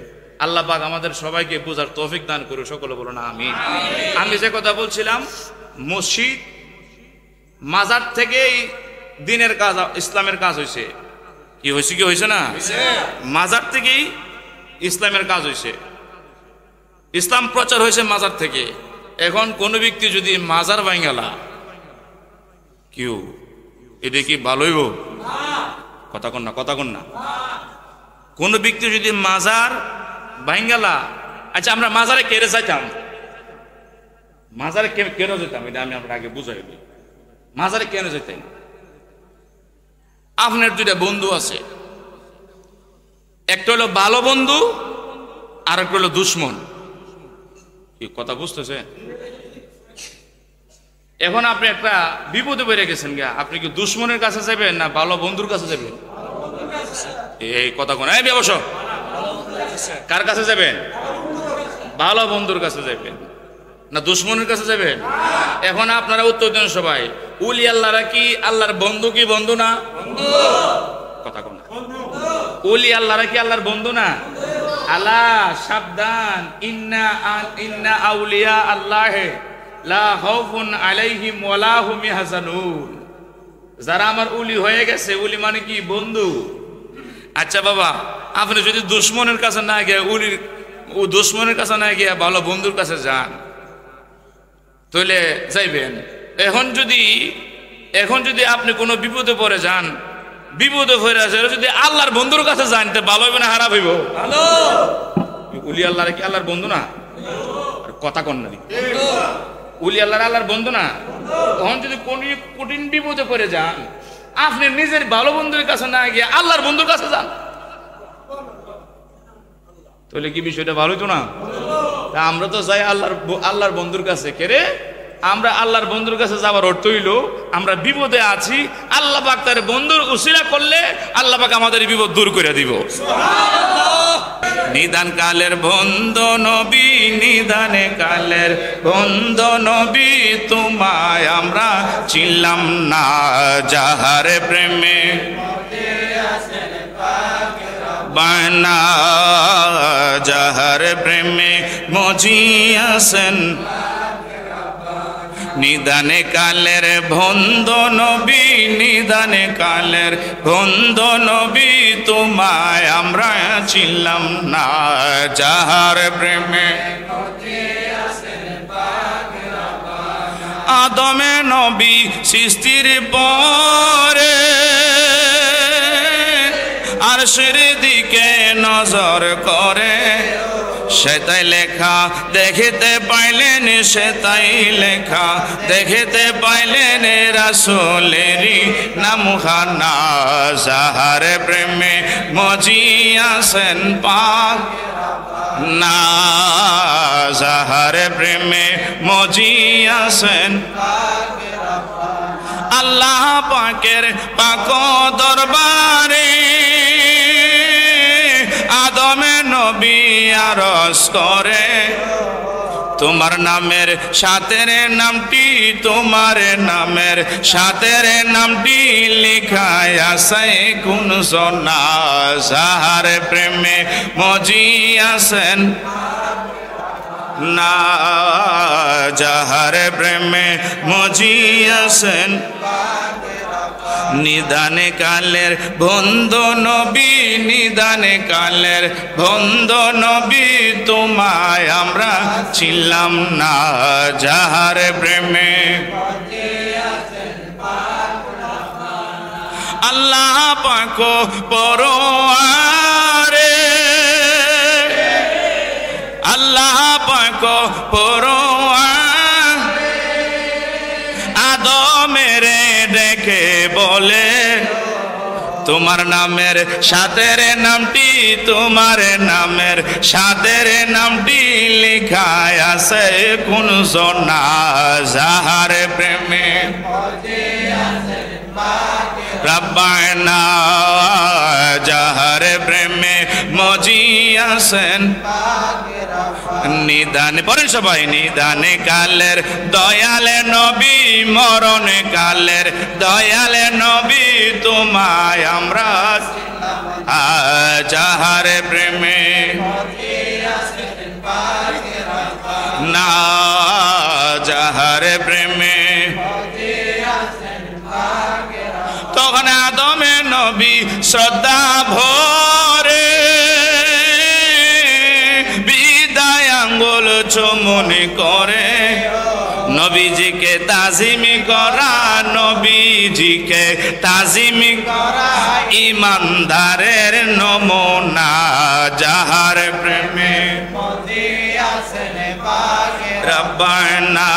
আল্লাহ পাক আমাদের সবাইকে বুঝার তৌফিক দান করুন, সকলে বলুন আমিন। আমি যে কথা বলছিলাম, মসজিদ মাজার থেকেই দিনের কাজ, ইসলামের কাজ হয়েছে। কি হয়েছে? কি হয়েছে না? মাজার থেকেই ইসলামের কাজ হয়েছে, ইসলাম প্রচার হয়েছে মাজার থেকে। এখন কোন ব্যক্তি যদি মাজার ভাঙালা, কেউ এটা কি ভালো হইব? কথা কন না, কথা কন না। কোন ব্যক্তি যদি মাজার ভাঙালা, আচ্ছা আমরা মাজারে কেড়ে যাইতাম, মাজারে কেন যেতাম এটা আমি আপনার আগে বুঝাই। মাজারে কেন যেতাম? আপনার দুইটা বন্ধু আছে, একটা হলো ভালো বন্ধু আর একটা হলো দুশ্মন। কি কথা বুঝতেছে? এখন আপনি একটা বিপদে পড়ে গেছেন গা, আপনি কি দুশ্মনের কাছে যাবেন না ভালো বন্ধুর কাছে যাবেন? এই কথা কোন এই ব্যবস, কার কাছে যাবেন? ভালো বন্ধুর কাছে যাবেন না দুশ্মনের কাছে যাবেন? এখন আপনারা উত্তর দেন সবাই, উলি আল্লাহরা কি আল্লাহর বন্ধু কি বন্ধু না? কথা কোন উলি আল্লাহরা কি আল্লাহর বন্ধু না? আল্লাহ সাবধান, ইন্না আউলিয়া আল্লাহ লা খাউফুন আলাইহিম ওয়ালা হুম ইয়াহজানুন। যারা আমার উলি হয়ে গেছে, উলি মানে কি? বন্ধু। আচ্ছা বাবা, আপনি যদি দুশ্মনের কাছে না গিয়ে দুশ্মনের কাছে না গিয়ে ভালো বন্ধুর কাছে যান, তাহলে যাইবেন। এখন যদি আপনি কোনো বিপদে পড়ে যান, বিপদে পড়ে আছে, যদি আল্লাহর বন্ধুর কাছে যান, তো ভালো হইবে না খারাপ হইব? ভালো। উলি আল্লাহর কি আল্লাহর বন্ধু না? কথা কন না, উলি আল্লাহর বন্ধু না? তখন যদি কোন কঠিন বিপদে পড়ে যান, আপনি নিজের ভালো বন্ধুর কাছে না গিয়ে আল্লাহর বন্ধুর কাছে যান, তাহলে কি বিষয়টা ভালো হইতো না? আমরা তো যাই আল্লাহর বন্ধুর কাছে। কেরে আমরা আল্লাহর বন্ধুর কাছে যাওয়ার অর্থ হইল আমরা বিপদে আছি, আল্লাহ পাক তার বন্ধুর উসিলা করলে আল্লাহ পাক আমাদের বিপদ দূর করে দিব। সুবহানাল্লাহ। নিদান কালের বন্ধু নবী, নিদানে কালের বন্ধু নবী, তোমায় আমরা চিনলাম না, যাহার প্রেমে বানা, যাহার প্রেমে মজিয়াছেন। নিদানে কালের বন্ধু নবী, নিদানে কালের বন্ধু নবী, তোমায় আমরা চিনলাম না, যাহার প্রেমে আদমে নবী সৃষ্টির পরে আরশের দিকে নজর করে, সেটাই লেখা দেখিতে পাইলেন, সেটাই লেখা দেখিতে পাইলেন, রাসূলেরই নামখানা, যাহার প্রেমে মজিয়াছেন পাক না, যাহার প্রেমে মজিয়াছেন আল্লাহ পাকের পাক দরবারে, আদমে নবী আরজ করে, তোমার নামের সাথের নামটি, তোমার নামের সাথের নামটি লিখায় আছে কোন সোনা, যাহার প্রেমে মজিয়াছেন না, যাহার প্রেমে মজিয়াছেন। নিদানে কালের বন্ধু নবী, নিদানে কালের বন্ধু নবী, তোমায় আমরা চিনলাম না, যাহার প্রেমে আল্লাহ পাক পরোয়ারে, আল্লাহ পাক পরোয়ার আদমের ডেকে বলে, তোমার নামের সাথের নামটি, তোমার নামের সাথের নামটি লিখায় আছে কোন সোনা, যাহার প্রেমে রব্বানা, যাহার প্রেমে মজিয়াছেন। নিদানে পড়েন সবাই, নিদানে কালের দয়ালে নবী, মরণে কালের দয়ালে নবী, তোমায় আমরা যাহার প্রেমে না, যাহার প্রেমে। তখন আদমে নবী শ্রদ্ধা ভরে বিদায় আঙ্গুল চুমনি করে, নবীজিকে তাজিমি করা, নবীজিকে তাজিমি করা ইমানদারের নমুনা, যাহার প্রেমে রব্বানা,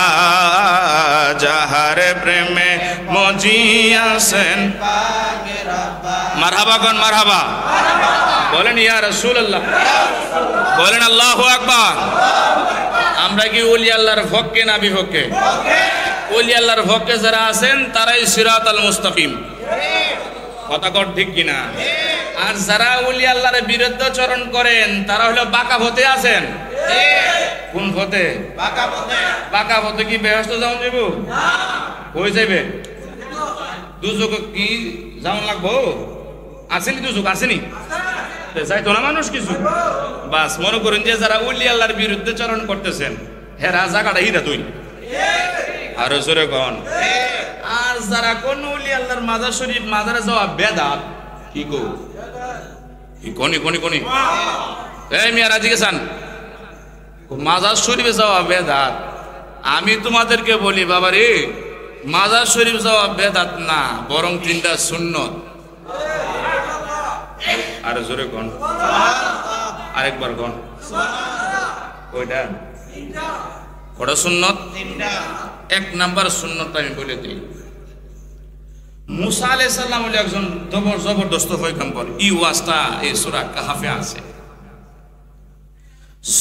যাহার প্রেমে মজিয়াছেন। মারহাবা কোন মারহাবা বলেন, ইয়া রাসূলুল্লাহ বলেন, আল্লাহু আকবার। আমরা কি ওলি আল্লাহর পক্ষে না বিপক্ষে? ওলি আল্লাহর পক্ষে যারা আছেন তারাই সিরাতাল মুস্তাকিম, কথা কর ঠিক কিনা? আর যারা ওলি আল্লাহর বিরুদ্ধে চরণ করেন তারা হলো বাঁকা পথে আছেন। কোন পথে? বাঁকা পথে। বাঁকা পথে কি বেহেশত যাওয়া যাইব? কই যাইবে? দুজক কি যাওয়া লাগবো? আসেনি দুজক, আসেনি? যাইতো না মানুষ কিছু। বাস মনে করেন যে যারা ওলি আল্লাহর বিরুদ্ধে চরণ করতেছেন হেরা জায়গাটা হিরা তুই আরো জোরে কন। আর যারা কোন ওলি আল্লাহর মাজার শরীফ মাজারে যাওয়া বেদাত, কি কো কি কোনি কোনি কোনি এই মিয়া রাজি গেছেন মাজার শরীফে যাওয়া বেদাত। আমি তোমাদেরকে বলি বাবা রে, মাজার শরীফ যাওয়া বেদাত না, বরং তিনটা সুন্নত। আর জোরে কোন, আরেকবার কোন, কয়টা? কটা সুন্নত? এক নাম্বার সুন্নত আমি বলে দিই, মুসা আলাইহিস সালাম হলো একজন জবরদস্ত পয়গম্বর। এই ওয়াজটা এই সূরা কাহফে আছে।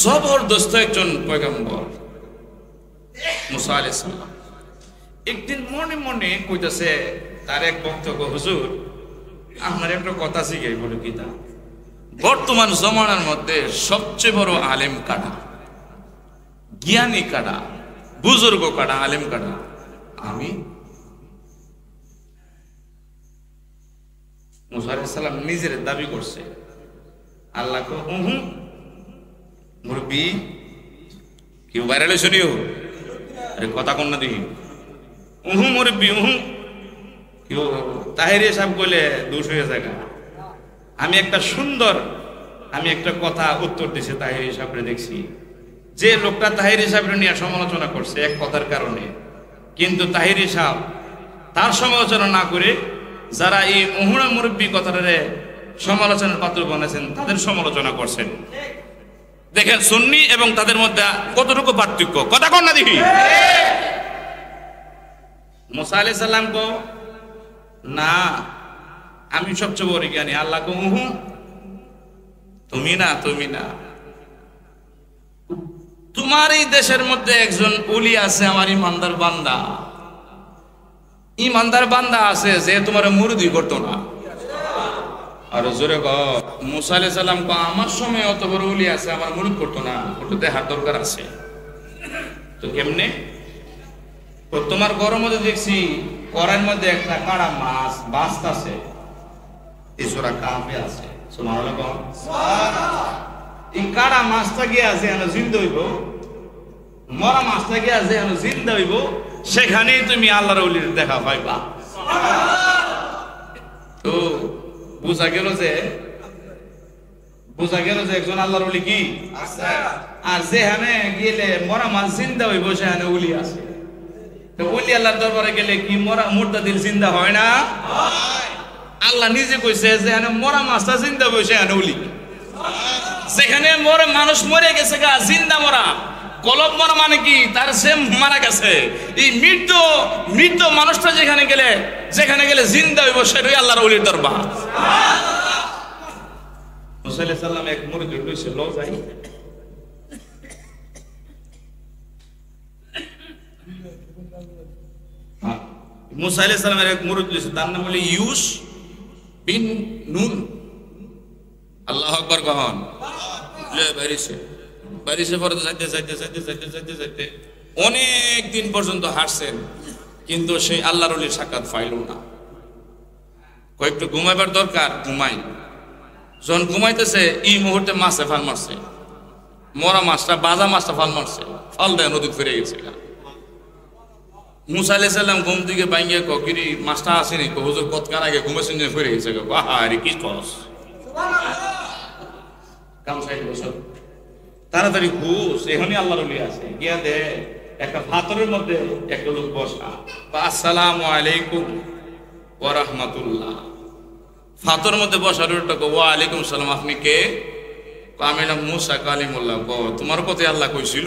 জবরদস্ত একজন পয়গম্বর মুসা আলাইহিস সালাম। একদিন মনে মনে কইতাছে তার এক বক্তব্য, হুজুর আমার একটা কথা শিখাই বলে কি তা? বর্তমান জমানার মধ্যে সবচেয়ে বড় আলেম কাটা, জ্ঞানী কাটা, বুজুর্গ কাটা, আলেম কাটা আমি। মুসা আলাইহিস সালাম নিজের দাবি করছে, আল্লাহ কো মুরব্বী কেউ বাইরে শুনিও কথা কন না দেখি মুরব্বী কেউ তাহিরি সাহেব বলে দোষ হয়ে যায়। আমি একটা কথা উত্তর দিছে তাহিরি সাহেবরে, দেখছি যে লোকটা তাহিরি সাহেবরে নিয়ে সমালোচনা করছে এক কথার কারণে, কিন্তু তাহিরি সাহেব তার সমালোচনা না করে যারা এই মুহুরা মুরব্বী কথাটারে সমালোচনার পাত্র বানাইছেন তাদের সমালোচনা করছেন। দেখেন সুন্নি এবং তাদের মধ্যে কতটুকু পার্থক্য, কথা কন না দেখি। মুসা আলাইহিস সালাম কো না আমি সবচেয়ে বড় জ্ঞানী, আল্লাহ কো তুমি না তোমার এই দেশের মধ্যে একজন ওলি আছে, আমার ইমানদার বান্দা আছে যে তোমার মুরদি করতো না। আর জোরে কও মুসা আলাইহিস সালাম কো আমার সময় অত বড় ওলি আছে, আমার মুরদ করতো না, ওটা দেখার দরকার আছে। তো কেমনে? তোমার ঘরের মধ্যে দেখছি কড়াইয়ের মধ্যে একটা কাড়া মাছ বাঁচতেছে, এই সূরা কাফে আছে, সুবহানাল্লাহ। এই কাড়া মাছটা গিয়ে আছে এনে জিন্দা হইব, মরা মাছটা গিয়ে আছে এনে জিন্দা হইব, সেখানেই তুমি আল্লাহর ওলির দেখা পাইবা। তো বোঝা গেল যে একজন আল্লাহর ওলি কি আছে, আর যেখানে গেলে মরা মাছ জিন্দা হইব সেখানে ওলি আছে। তো ওলি আল্লাহর দরবারে গেলে কি মুর্দা দিল জিন্দা হয় না? আল্লাহ নিজে কইছে যে মরা মাছটা জিন্দা হইব সেখানে ওলি। যেখানে মানুষ মরে গেছে গা, জিন্দা মরা, কলব মরা মানে কি তার সে মারা গেছে। এই মৃত মানুষটা যেখানে গেলে জিন্দা হইব সেটাই আল্লাহর ওলির দরবার। মুসা আলাইহিস সালাম এক মুরিদ লইছে, লো যাই মুসা আলাইহিস সালামের এক মুরিদ লইছে, তার নাম হলো ইউস বিন নুন। আল্লাহু আকবার কহন। বাড়িছে পরে যাইতে অনেক দিন পর্যন্ত হাঁটছেন, কিন্তু সেই আল্লাহর ওলির সাক্ষাৎ পাইল না। কয়েকটু ঘুমাইবার দরকার, যখন ঘুমাইতেছে এই মুহূর্তে মাছে ফাল মারছে, মরা মাছটা বাজা মাছটা ফাল মারছে, ফাল দেয় নদী ফিরে গেছে। মুসা আলাইহিস সালাম ঘুম থেকে বাইঙ্গে কিরি মাছটা আসেনি, হুজুর কতকার আগে ঘুমেছেন যে ফিরে গেছে। বাহারে কি কস, তাড়াতাড়ি ঘুষ, এখনই আল্লাহর ওলি আছে। গিয়া দে একটা পাথরের মধ্যে একটা লোক বসা, আসসালামু আলাইকুম ওয়া রাহমাতুল্লাহ। পাথরের মধ্যে বসার ওয়া আলাইকুম সালাম, আপনি কে? আমি নাম মুসা কালিমুল্লাহ। তোমার কথা আল্লাহ কইছিল?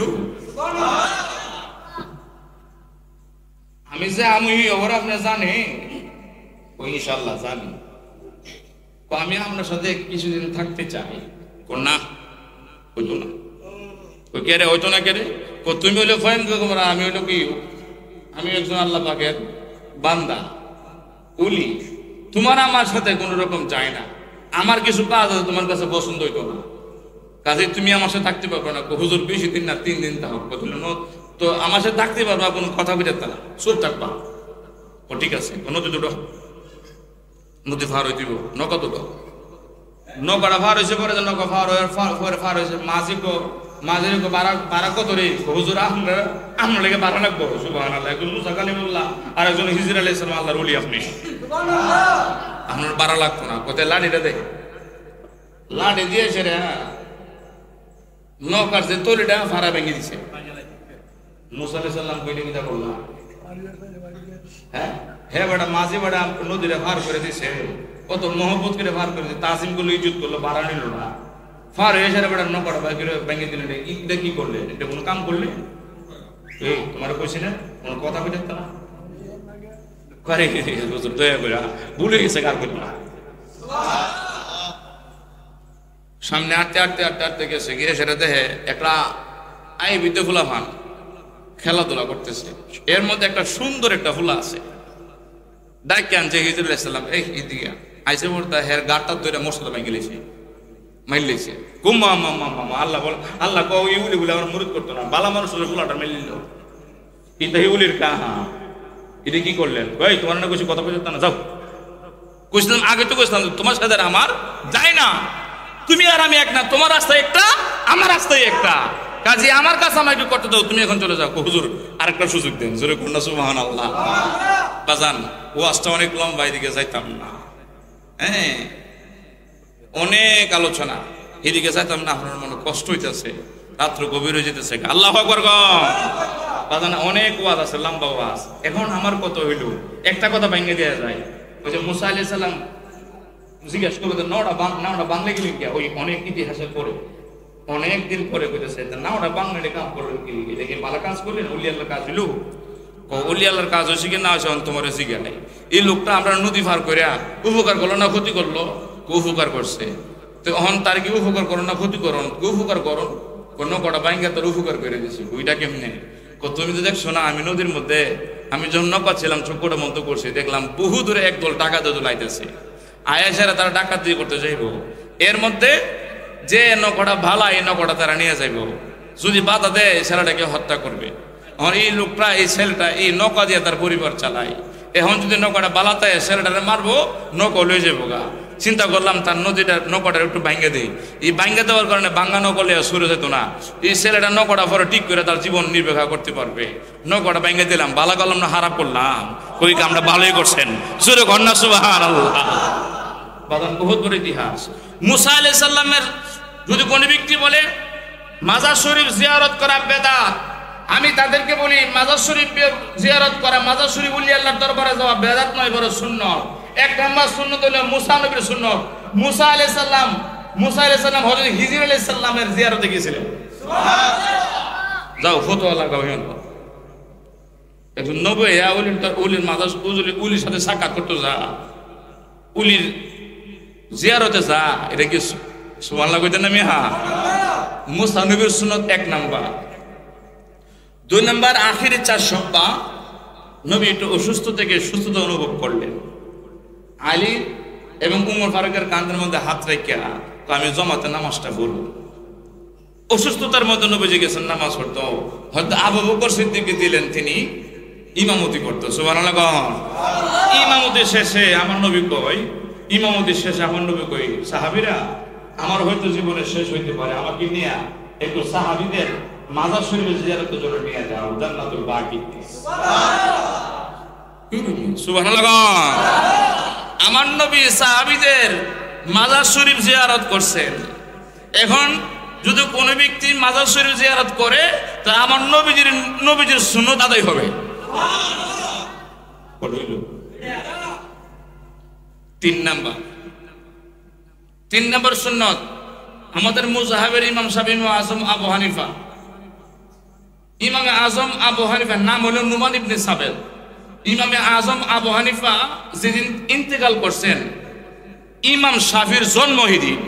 আমি যে আমি ওর আপনি জানে? ইনশাআল্লাহ জানি। আমি আপনার সাথে কিছুদিন থাকতে চাই। না হইতো না। কে রে হইতো না? কে রে? তুমি হইলে ফয়েন তোমরা, আমি হইলো কি, আমি একজন আল্লাহ পাকের বান্দা ওলি। তোমার আমার সাথে কোন রকম যায় না, আমার কিছু কাজ আছে তোমার কাছে পছন্দ হইতো না, কাজে তুমি আমার সাথে থাকতে পারবে না। হুজুর বেশি দিন না, 3 দিন থাকো। তো আমার সাথে থাকতে পারবা, কোনো কথা বুঝাতে না, চুপ থাকবা। ও ঠিক আছে। নদী দুটো নদী ফার হয়ে দিব, নৌকা দুটো নৌকাটা ফার হয়েছে পরে, নৌকা ফার হয়েছে মাঝির বারা কত রে? হুজুর আপনার লেগে বাড়া লাগবো। সুবহানাল্লাহ। একজন মুসা কালিমুল্লাহ আর একজন হিজর আলাইহিস সালাম আল্লাহর ওলি, আপনি আপনার বাড়া লাগতো না। কোথায় লাঠিটা দেখে লাঠি দিয়েছে রে, নৌকার যে তলিটা ফাড়া ভেঙে দিছে। মুসা আলাইহিস সালাম কইলে কিটা করলাম? হ্যাঁ বেটা, মাঝি বেটা নদীরে ফার করে দিছে, কত মহব্বত করে ফার করে দিছে, তাজিম গুলো ইজ্জত করলো, বাড়া নিল না। ফার হয়ে সারা বেটা নৌকাটা ভেঙে দিলেন। এটা কি করলে? এটা কোনো কাম করলে? এই তোমার কইছি না, কোনো কথা বুঝতে না করে দয়া করে ভুলে গেছে, কার করল না। সামনে আটতে গেছে, গিয়ে সেটা দেখে একটা বিদ্যে ফুলা ফান খেলাধুলা করতেছে। এর মধ্যে একটা সুন্দর একটা ফুলা আছে, ডাইকে আনছে হিজরুল ইসলাম। এই দিকে আইসে পড়তা হের গাড়টা ধরে মশলা ভেঙে গেছে। মাইলেছে কুম্মা মামা মামা আল্লাহ বল আল্লাহ কও এই উলি বলে আমার মুরিদ করতো না বালা মানুষের পোলাটা মাইলিল কিন্তু এই উলির কাহা এটা কি করলেন ভাই তোমার না কিছু কথা বলতে না যাও কইছিলাম আগে তো কইছিলাম তোমার সাথে আমার যাই না তুমি আর আমি এক না তোমার রাস্তায় একটা আমার রাস্তায় একটা কাজে আমার কাছে আমাকে একটু করতে দাও তুমি এখন চলে যাও হুজুর আরেকটা সুযোগ দেন জোরে কন্যা সুবহানাল্লাহ বাজান ওয়াজটা অনেক লম্বা এদিকে যাইতাম না হ্যাঁ অনেক আলোচনা এদিকে যাইতাম না আপনার মনে কষ্ট হইতেছে রাত্র গভীর হয়ে যেতেছে আল্লাহু আকবার বাজান অনেক ওয়াজ আছে লম্বা ওয়াজ এখন আমার কত হইল একটা কথা ভাঙিয়ে দেওয়া যায় ওই যে মুসা আলাইহিস সালাম জিজ্ঞেস করবে নাওটা বাংলা গেলি কি ওই অনেক ইতিহাসের পরে অনেক দিন পরে কইতেছে নাওটা বাংলাতে কাম করলেন কি দেখি ভালো কাজ করলেন ওলি আল্লাহর কাজ হইল ওলি আল্লাহর কাজ হয়েছে কি না হয়েছে তোমার শিখে নাই এই লোকটা আমরা নদী পার করে উপকার করলো না ক্ষতি করলো উপকার করছে তো এখন তার কি উপকার করো না ক্ষতি করো উপকার করো কোনো কটা বাইঙ্গা তার উপকার করে দিয়েছি ওইটা কেমনে তুমি তো দেখছো না আমি নদীর মধ্যে আমি যখন নৌকা ছিলাম চোখটা মন্ত করছি দেখলাম বহু দূরে একদল টাকা দিয়ে লাইতেছে আয়াসেরা তারা ডাকাত দিয়ে করতে যাইব এর মধ্যে যে নৌকাটা ভালা এই নৌকাটা তারা নিয়ে যাইব যদি বাধা দেয় ছেলেটাকে হত্যা করবে এখন এই লোকটা এই ছেলেটা এই নৌকা দিয়ে তার পরিবার চালায় এখন যদি নৌকাটা বালাতে ছেলেটারে মারবো নৌকা লয়ে যাবো গা চিন্তা করলাম তার নৌকাটা একটু ভাঙ্গে দিই এই ভাঙ্গে দেওয়ার কারণে ভাঙ্গা নৌকা লিয়ে সরে যেত না এই ছেলেটা নৌকাটা পরে ঠিক করে তার জীবন নির্বাহ করতে পারবে নৌকাটা ভাঙ্গে দিলাম বালা করলাম না খারাপ করলাম কই আমরা ভালোই করছেন সুরে কন্যা সুবহানাল্লাহ বাদান বহুত বড় ইতিহাস মুসা আলাইহিস সালামের যদি কোনো ব্যক্তি বলে মাজার শরীফ জিয়ারত করা বেদাত আমি তাদেরকে বলি মাজার শরীফ জিয়ারত করা মাজার শরীফ ওলি আল্লাহর দরবারে যাওয়া বেদাত নয় বড় সুন্নাত এক নাম্বার সুন্নাত হলো মুসা নবীর সুন্নাত মুসা আলাইহিস সালাম হযরত হিজর আলাইহিস সালামের জিয়ারতে গিয়েছিলেন সুবহানাল্লাহ যাও ফতোয়া লাগাও হেন একজন নবী ওলির মাজার ওলির সাথে সাক্ষাৎ করতে যা ওলির জিয়ারতে যা এটা কি সুবহানাল্লাহ কইতেন না মিয়া মুসা নবীর সুন্নাত এক নাম্বার দুই নাম্বার আখিরে 4 সপ্তাহ নবী একটু অসুস্থ থেকে সুস্থতা অনুভব করলেন আলী এবং উমর ফারুকের কাঁধের মধ্যে হাত রেখে তো আমি জমাতে নামাজটা পড়ব অসুস্থতার মধ্যে নবীজি গেছেন নামাজ পড়তো হয়তো আবু বকর সিদ্দিককে দিলেন তিনি ইমামতি করতো সুবহানাল্লাহ ইমামতি শেষে আমার নবী কই ইমামতি শেষে আমার নবী কই সাহাবীরা আমার হয়তো জীবনের শেষ হইতে পারে আমাকে নিয়ে একটু সাহাবীদের মাজার শরীফে জিয়ারতের জন্য নিয়ে যাও জান্নাতুল বাকি সুবহানাল্লাহ আমার নবী সাহাবীদের মাজার শরীফ জিয়ারত করছেন এখন যদি কোনো ব্যক্তি মাজার শরীফ জিয়ারত করে তা আমার নবীজির সুন্নাত আদায় হবে তিন নাম্বার সুন্নাত আমাদের মুজাহাবের ইমাম সাহেব ইমাম আজম আবু হানিফা ইমামে আজম আবু হানিফার নাম হলো নুমান ইবনে সাবেদ ইমামে আজম আবু হানিফা যেদিন ইন্তেকাল করছেন ইমাম শাফির জন্মদিন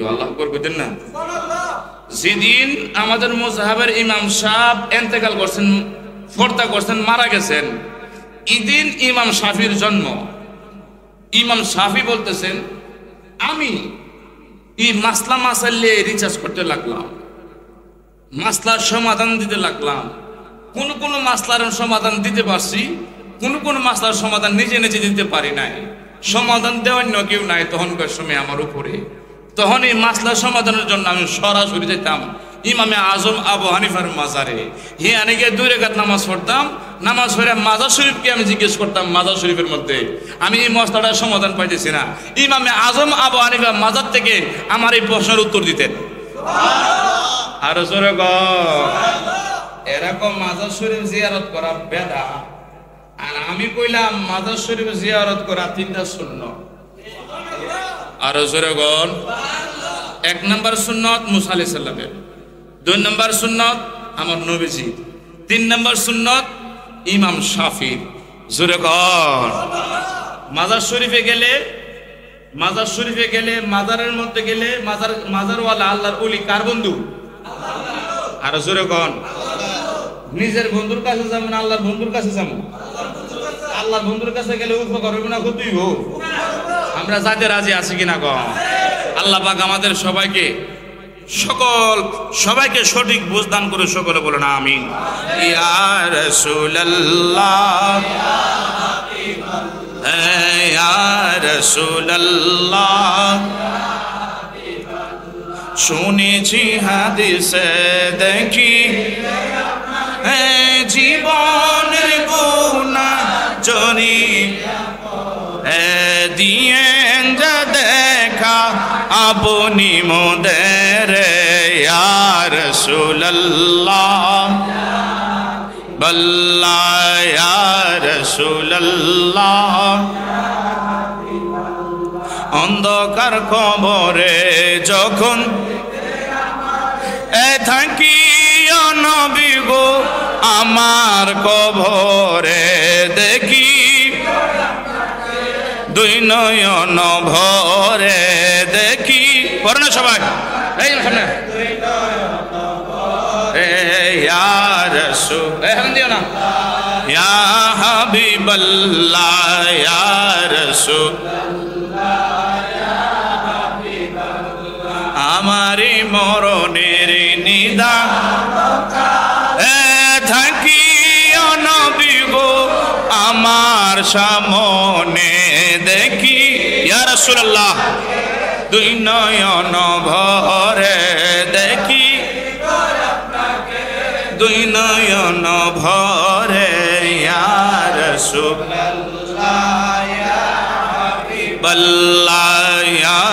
আল্লাহ আকবার কইতেন না যেদিন আমাদের মুজাহাবের ইমাম সাহেব ইন্তেকাল করছেন ফরতা করছেন মারা গেছেন এদিন ইমাম শাফির জন্ম ইমাম শাফি বলতেছেন আমি এই মাসলা মাসাইলে রিসার্চ করতে লাগলাম মাসলার সমাধান দিতে লাগলাম কোন মাসলার সমাধান দিতে পারছি কোন মাসলার সমাধান নিজে নিজে দিতে পারি নাই সমাধান দেওয়ার অন্য কেউ নাই তখনকার সময় আমার উপরে তখন এই মাসলার সমাধানের জন্য আমি সরাসরি যেতাম ইমামে আজম আবু হানিফার মাজারে হিয়ানে গিয়ে 2 রাকাত নামাজ পড়তাম নামাজ পড়ে মাজার শরীফকে আমি জিজ্ঞেস করতাম মাজার শরীফের মধ্যে আমি এই মসলাটার সমাধান পাইতেছি না ইমামে আজম আবু হানিফা মাজার থেকে আমার এই প্রশ্নের উত্তর দিতেন আর জোরে এরকম মাজার শরীফ জিয়ারত করা বেদা আর আমি কইলাম মাজার শরীফ জিয়ারত করা 3টা সুন্নাত আর জোরে গন 1 নাম্বার সুন্নাত মুসা আলাইহিস সালামের 2 নাম্বার সুন্নাত আমার নবীজি 3 নাম্বার সুন্নাত ইমাম শাফির জোরে গন মাজার শরীফে গেলে মাজারের মধ্যে গেলে মাজারওয়ালা আল্লাহর ওলি কার বন্ধু আর জোরে কোন নিজের বন্ধুর কাছে যাবেন না আল্লাহর বন্ধুর কাছে যাবেন আল্লাহর বন্ধুর কাছে গেলে উপকার হবে না ক্ষতি হবে আমরা যাতে রাজি আছি কিনা কম আল্লাহ পাক আমাদের সবাইকে সঠিক বুঝদান করে সকলে বলেন আমিন। ইয়া রাসূলুল্লাহ ইয়া রাসূলুল্লাহ শুনেছি হাদিসে দেখি জীবনের গুনাহ জনি দিয়ে দেখা আপনি মোদের ইয়া রাসূলুল্লাহ বল্লাহ ইয়া রাসূলুল্লাহ অন্ধকার কবরে যখন থাকি নবী গো আমার কবরে দেখি দুই নয়ন ভরে দেখি পড়ে সবাই এই সামনে ইয়া রাসূল এখন দিও না ইয়া হাবিবাল্লাহ ইয়া রাসূল আমারি মরণের নিদান থাকি নবী গো আমার সামনে দেখি ইয়া রাসূলুল্লাহ দুই নয়ন ভরে দেখি দুই নয়ন ভরে ইয়া রাসূলুল্লাহ ইয়া হাবিবাল্লাহ ইয়া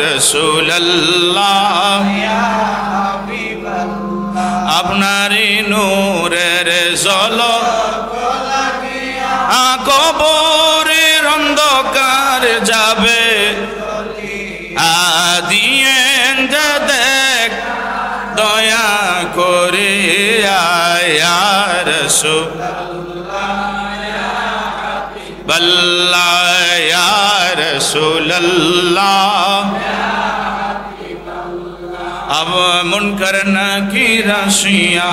রাসূলুল্লাহ ইয়া হাবিবাল্লাহ আপনারই নূরের ঝলক লাগিয়া কবরের অন্ধকার যাবে আদিয়েন দেখ দয়া করে ইয়া রাসূলুল্লাহ ইয়া হাবিবাল্লাহ ইয়া রাসূলুল্লাহ अब मुनकर नकीर राशिया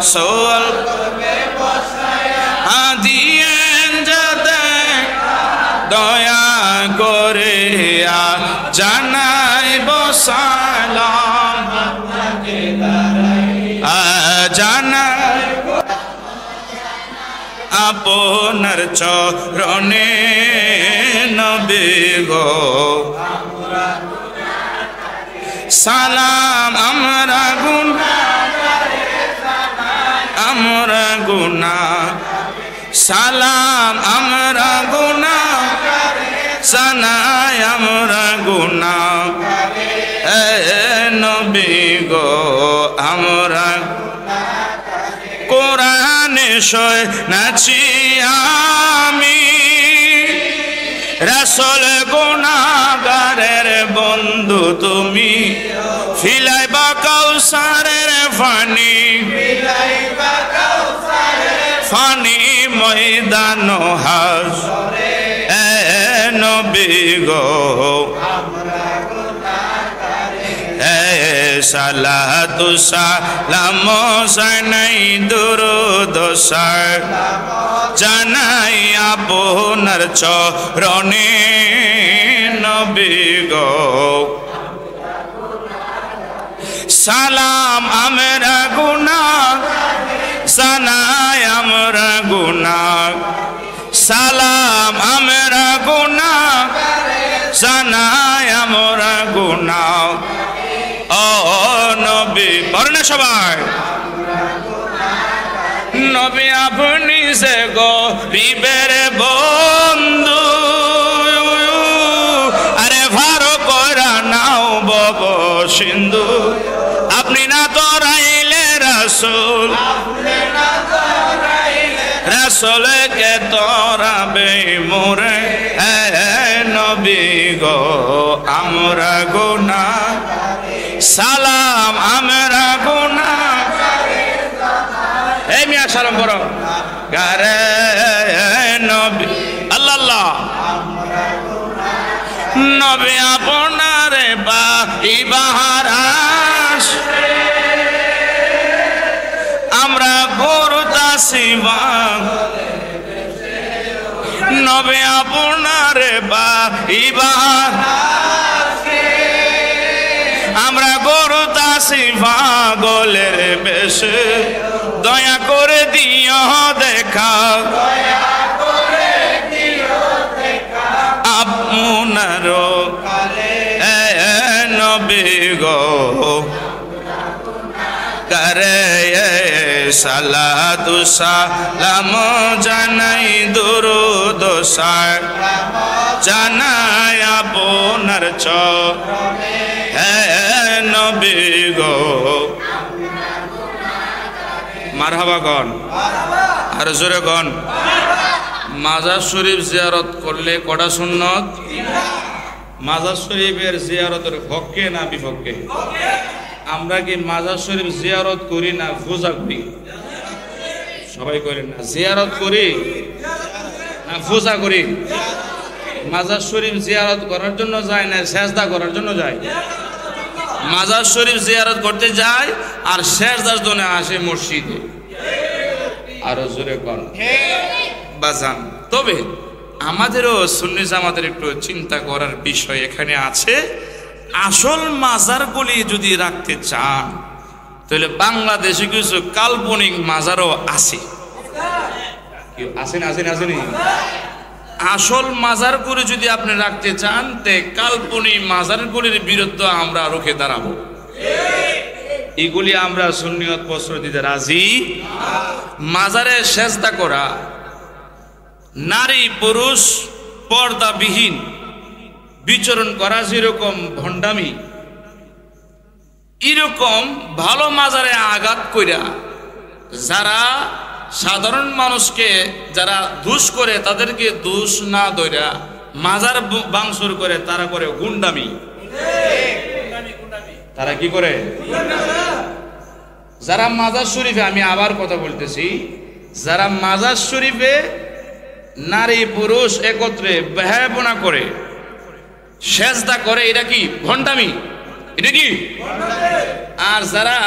सोल दिए जदे दया करे জানাই সালাম জানাই আপনার চরণে নবী গো সালাম আমরা গুনা সালাম আমরা গুনা সানাই আমরা গুনা নবী গো আমরা কোরআনে সয় নাচি আমি রাসূল গুনাহগারের বন্ধু তুমি ফিলাইবা কাউসারের পানি ফানি ময়দান হাসরে এ নবী গো সালাতু সালাম জানাই দুরূদ জানাই আপনার চরণে নবী গো সালাম আমরা গুনাহ জানাই আমরা গুনাহ সালাম আমরা গুনাহ জানাই আমরা গুনাহ ও নবী পড়না সবাই নবী আপনি সে গরিবের বন্ধু আরে ভারো কইরা নাও বব সিন্ধু আপনি না তো রাইলে রাসূল রাসূল কে তোরাবে মোরে নবী গো আমরা গুনাহ সালাম আমরা গুনাহ এই মিয়া সালাম করো গারে নবী আল্লাহ নবী আপনারে পাইবার আমরা করতাছি নবী আপনারে পাইবার পাগলের বেশে দয়া করে দিও দেখা আপনার নবী গো করে সালাতু সালাম জানাই দুরূদ জানাই আপনার চরণে নবী গো মারহাবা গণ আর জোরে গণ মাজার শরীফ জিয়ারত করলে কটা সুন্নত মাজার শরীফের জিয়ারতের পক্ষে না বিপক্ষে আমরা কি মাজার শরীফ জিয়ারত করি না পূজা করি সবাই করেন না জিয়ারত করি না পূজা করি মাজার শরীফ জিয়ারত করার জন্য যায় না সেজদা করার জন্য যায় মাজার শরীফ জিয়ারত করতে যায় আর সেজদার জন্য আসে মসজিদে আরো জোরে কর বাজান তবে আমাদেরও সুন্নি জামাতের একটু চিন্তা করার বিষয় এখানে আছে আসল মাজারগুলি যদি রাখতে চান তাহলে বাংলাদেশে কিছু কাল্পনিক মাজারও আছে আসেনি আসল মাজারগুলি যদি আপনি রাখতে চান তে কাল্পনিক মাজারগুলির বিরুদ্ধে আমরা রুখে দাঁড়াবো এগুলি আমরা সুন্নিয়ত প্রশ্রয় দিতে রাজি মাজারে সেজদা করা নারী পুরুষ পর্দাবিহীন বিচরণ করা যেরকম ভণ্ডামি এরকম ভালো মাজারে আঘাত কইরা যারা সাধারণ মানুষকে যারা দোষ করে তাদেরকে দোষ না ধইরা মাজার ভাঙচুর করে তারা করে গুন্ডামি তারা কি করে যারা মাজার শরীফে আমি আবার কথা বলতেছি যারা মাজার শরীফে নারী পুরুষ একত্রে বেহায়াপনা করে সেজদা করে এটা কি ভণ্ডামি এটা কি আর যারা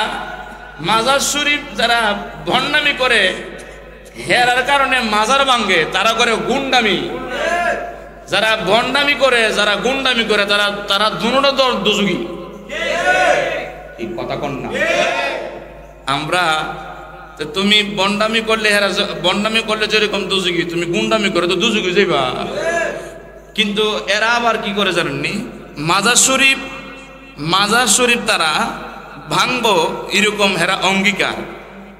মাজার শরীফ যারা ভণ্ডামি করে হেরার কারণে মাজার ভাঙে তারা করে গুন্ডামি যারা ভণ্ডামি করে যারা গুন্ডামি করে তারা তারা দুনোটা দোষী এই কথা কোন না আমরা তুমি বন্ডামি করলে হেরা বন্ডামি করলে যেরকম দুজুগি তুমি গুন্ডামি করে তো দুজুগি যাইবা কিন্তু এরা আবার কি করে জানেননি মাজার শরীফ তারা ভাঙবো এরকম হেরা অঙ্গীকার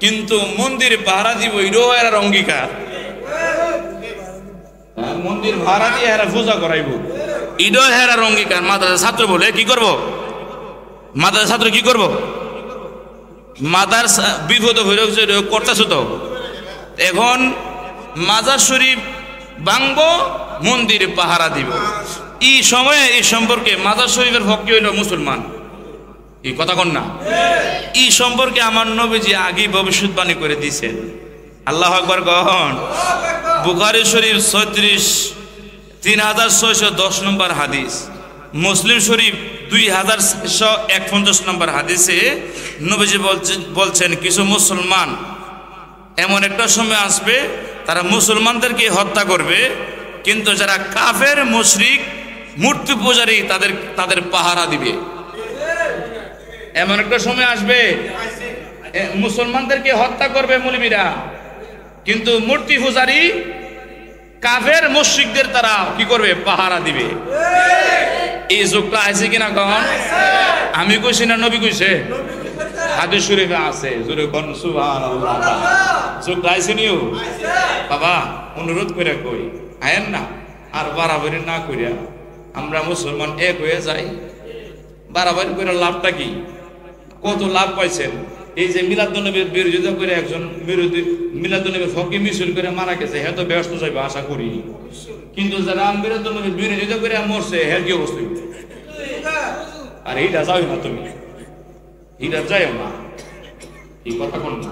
কিন্তু মন্দির ভাড়া দিব এটাও এরার অঙ্গীকার মন্দির ভাড়া দিয়ে হেরা পূজা করাইব এটাও হেরার অঙ্গীকার মাদ্রাসা ছাত্র বলে কি করব মাদ্রাসা ছাত্র কি করব মাদার বিপদ হয়ে করতেছ তো এখন মাজার শরীফ ভাঙবো মন্দির পাহারা দিব এই সময়ে এই সম্পর্কে মাজার শরীফের পক্ষে হইল মুসলমান এই কথা কন না এই সম্পর্কে আমার নবীজি আগে ভবিষ্যৎবাণী করে দিয়েছেন আল্লাহু আকবার কখন বুখারী শরীফ 36,3610 নম্বর হাদিস মুসলিম শরীফ 2,151 নম্বর হাদিসে নবীজি বলছেন কিছু মুসলমান এমন একটা সময় আসবে তারা মুসলমানদেরকে হত্যা করবে কিন্তু যারা কাফের মুশরিক মূর্তি পূজারী তাদের পাহারা দিবে এমন একটা সময় আসবে মুসলমানদেরকে হত্যা করবে মৌলবীরা কিন্তু মূর্তি পূজারী কাফের মুশরিকদের তারা কি করবে পাহারা দিবে এই যুগটা আছে কিনা কখন আমি কইছি না নবী কইছে হাদিস শরীফে আছে জোরে কোন সুবহানাল্লাহ যুগটা আছে নিও বাবা অনুরোধ করে কই আয়েন না আর বাড়াবাড়ি না কইরা আমরা মুসলমান এক হয়ে যাই বাড়াবাড়ি করে লাভটা কি কত লাভ পাইছেন এই যে মিলাদুন্নবীর বিরোধিতা করে একজন বিরোধী মিলাদুন্নবীর ফকির মিছিল করে মারা গেছে হ্যাঁ তো ব্যস্ত যাইবে আশা করি কিন্তু যারা মিলাদুন্নবীর বিরোধিতা করে মরছে হ্যাঁ কি অবস্থা আর এইটা যাও না তুমি এইটা যাইও না এই কথা কোন না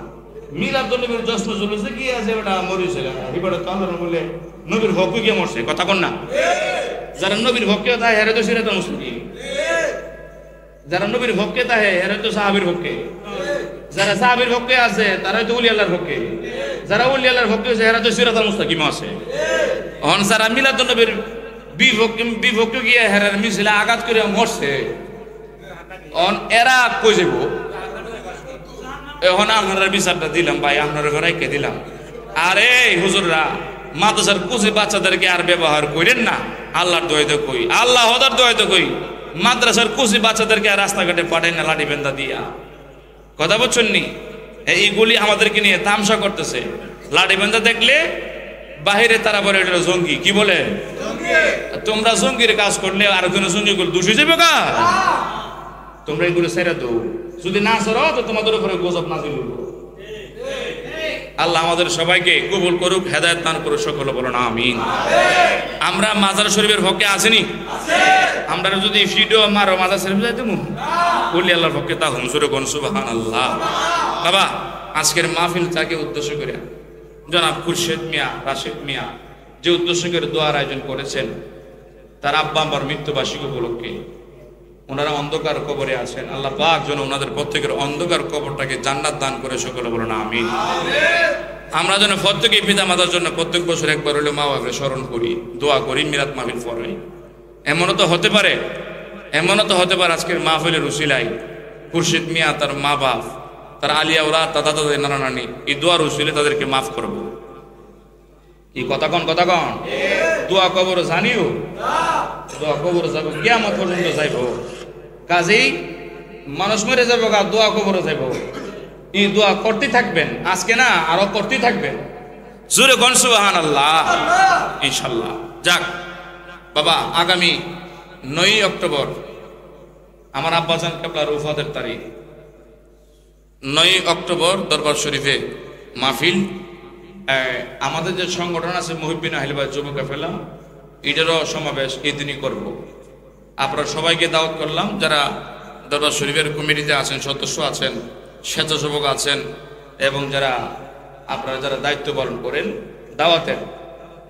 মিলাদুন্নবীর জশ্ন চলেছে কি আছে ওটা মরিছে এবারে তো আল্লাহ বলে নবীর হকু গিয়ে মরছে কথা কোন না যারা নবীর ভক্কে তাই হেরে তো সেটা তো মুসলিম যারা নবীর ভক্কে তাই হেরে তো সাহাবীর ভক্কে যারা সাহাবীর ভক্কে আছে তারাই তো ওলি আল্লাহর ভক্কে যারা ওলি আল্লাহর ভক্কে আছে হেরা তো সিরাতুল মুস্তাকিম আছে অন যারা মিলাদুন্নবীর বিভক্কে গিয়ে হেরার মিছিলে আঘাত করে মরছে অন এরা কই যাব এখন আপনারা বিচারটা দিলাম ভাই, আপনারা ঘরে দিলাম। আরে হুজুররা মাদ্রাসার কুচি বাচ্চাদেরকে আর ব্যবহার করেন না, আল্লাহর দোয়াইতে কই, আল্লাহ হদার দোয়াইতে কই, মাদ্রাসার কুচি বাচ্চাদেরকে আর রাস্তাঘাটে পাঠাই না লাঠি বেন্দা দিয়া। কথা বলছেন নি? এইগুলি আমাদেরকে নিয়ে তামসা করতেছে। লাঠি বেন্দা দেখলে বাহিরে তারা বলে এটা জঙ্গি। কি বলে? তোমরা জঙ্গির কাজ করলে আর কোনো জঙ্গি করলে দোষী যাবে কা? তোমরা এগুলো ছেড়ে দাও, যদি না সরো তো তোমাদের উপরে গজব নাজিল হইব। আল্লাহ আমাদের সবাইকে কবুল করুক, হেদায়েত দান করুক, সকলে বলুন আমিন। আমরা মাজার শরীফের পক্ষে আসিনি, আমরা যদি ভিডিও মারো মাজার শরীফ যাই তুমি বলি আল্লাহর পক্ষে তা হুমসুরে কোন সুবহানাল্লাহ। বাবা আজকের মাহফিলটাকে উদ্দেশ্য করে জনাব খুরশেদ মিয়া, রাশেদ মিয়া যে উদ্দেশ্য করে দোয়ার আয়োজন করেছেন, তার আব্বা আমার মৃত্যুবার্ষিকী উপলক্ষে ওনারা অন্ধকার কবরে আছেন। আল্লাহ পাক যেন ওনাদের প্রত্যেকের অন্ধকার কবরটাকে জান্নাত দান করে, সকলে বলুন আমিন। আমরা যেন প্রত্যেকেই পিতা মাতার জন্য প্রত্যেক বছর একবার হলে মা বাবাকে স্মরণ করি, দোয়া করি, মিলাদ মাহফিল পড়াই। এমনও তো হতে পারে আজকের মাহফিলের উসিলায় খুরশিদ মিয়া, তার মা বাপ, তার আলিয়া ওরা, দাদা দাদা, নানা নানি, এই দোয়ার উসিলে তাদেরকে মাফ করব। কি কথা কন দোয়া কবর জানিও, দোয়া কবর যাবো কিয়ামত পর্যন্ত যাইব। কাজেই মানুষ মরে যাবো গা, দোয়া কবরে যাইব। এই দোয়া করতে থাকবেন, আজকে না আরো করতে থাকবেন। জোরে কোন সুবহানাল্লাহ ইনশাআল্লাহ। যাক বাবা, আগামী 9 অক্টোবর আমার আব্বাজান কেবলার উফাতের তারিখ। 9 অক্টোবর দরবার শরীফে মাহফিল। আমাদের যে সংগঠন আছে মুহিব্বিন আহলিবাদ যুব কাফেলা, এটারও সমাবেশ এই দিনই করব। আপনারা সবাইকে দাওয়াত করলাম, যারা দরবার শরীফের কমিটিতে আছেন, সদস্য আছেন, স্বেচ্ছাসেবক আছেন, এবং যারা যারা দায়িত্ব পালন করেন দাওয়াতের।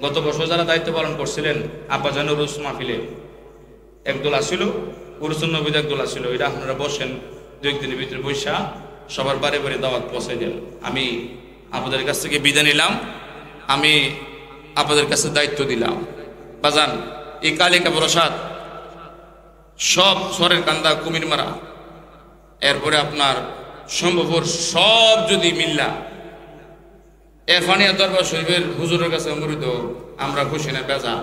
গত বছর যারা দায়িত্ব পালন করছিলেন আব্বাজান উরুস মাহফিলে একদল আসছিল, উরুসুন নবীদ একদল আসছিল। এটা আপনারা বসেন, 2 দিনের ভিতরে বৈশা সবার বাড়ি বাড়ি দাওয়াত পৌঁছাই দেন। আমি আপনাদের কাছ থেকে বিদায় নিলাম, আমি আপনাদের কাছে দায়িত্ব দিলাম। বাজান এই কালিকা প্রসাদ সব সরের কান্দা, কুমির মারা, এরপরে আপনার সম্ভবর সব যদি মিল্লা এরফানিয়া দরবার শরীফের হুজুরের কাছে মরিত, আমরা খুশি না বেজা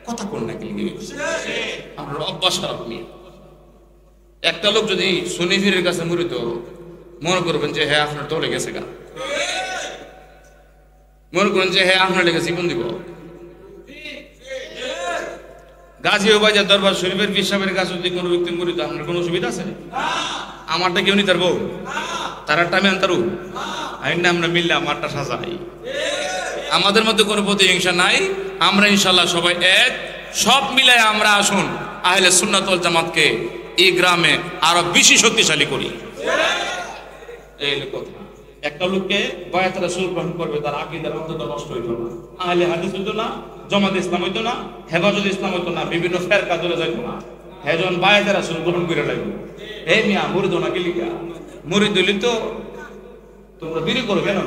কথা কোন না কি আমরা অভ্যাস খারাপ নিয়ে। একটা লোক যদি শনিফিরের কাছে মরিত, মনে করবেন যে হ্যাঁ আপনার তো লেগেছে গা, মনে করেন যে হ্যাঁ আপনার লেগে জীবন দিব। গাজী ওবায়দা দরবার শরীফের পিসাবের কাছে যদি কোনো ব্যক্তি মরিত, আপনার কোনো অসুবিধা আছে? আমারটা কেউ নিতে পারবো, তারাটা আমি আনতারু আইন না, আমরা মিললে আমারটা সাজাই। আমাদের মধ্যে কোনো প্রতিহিংসা নাই, আমরা ইনশাল্লাহ সবাই এক, সব মিলাই আমরা আসুন আহলে সুন্নাত ওয়াল জামাতকে এই গ্রামে আরো বেশি শক্তিশালী করি। এই কথা, একটা লোককে বায়াত রাসূল গ্রহণ করবে, তার আকীদার অন্তত নষ্ট হইতো না, আহলে হাদিস হইতো না, জামাত ইসলাম হইতো না, হেফাজত ইসলাম হইতো না, বিভিন্ন ফেরকা চলে যাইতো না। হেজন বায়াত রাসূল গ্রহণ করে লাগবে। এই মিয়া মুরিদ না কি লিখা, মুরিদ হইলে তো তোমরা বিরি করবে না।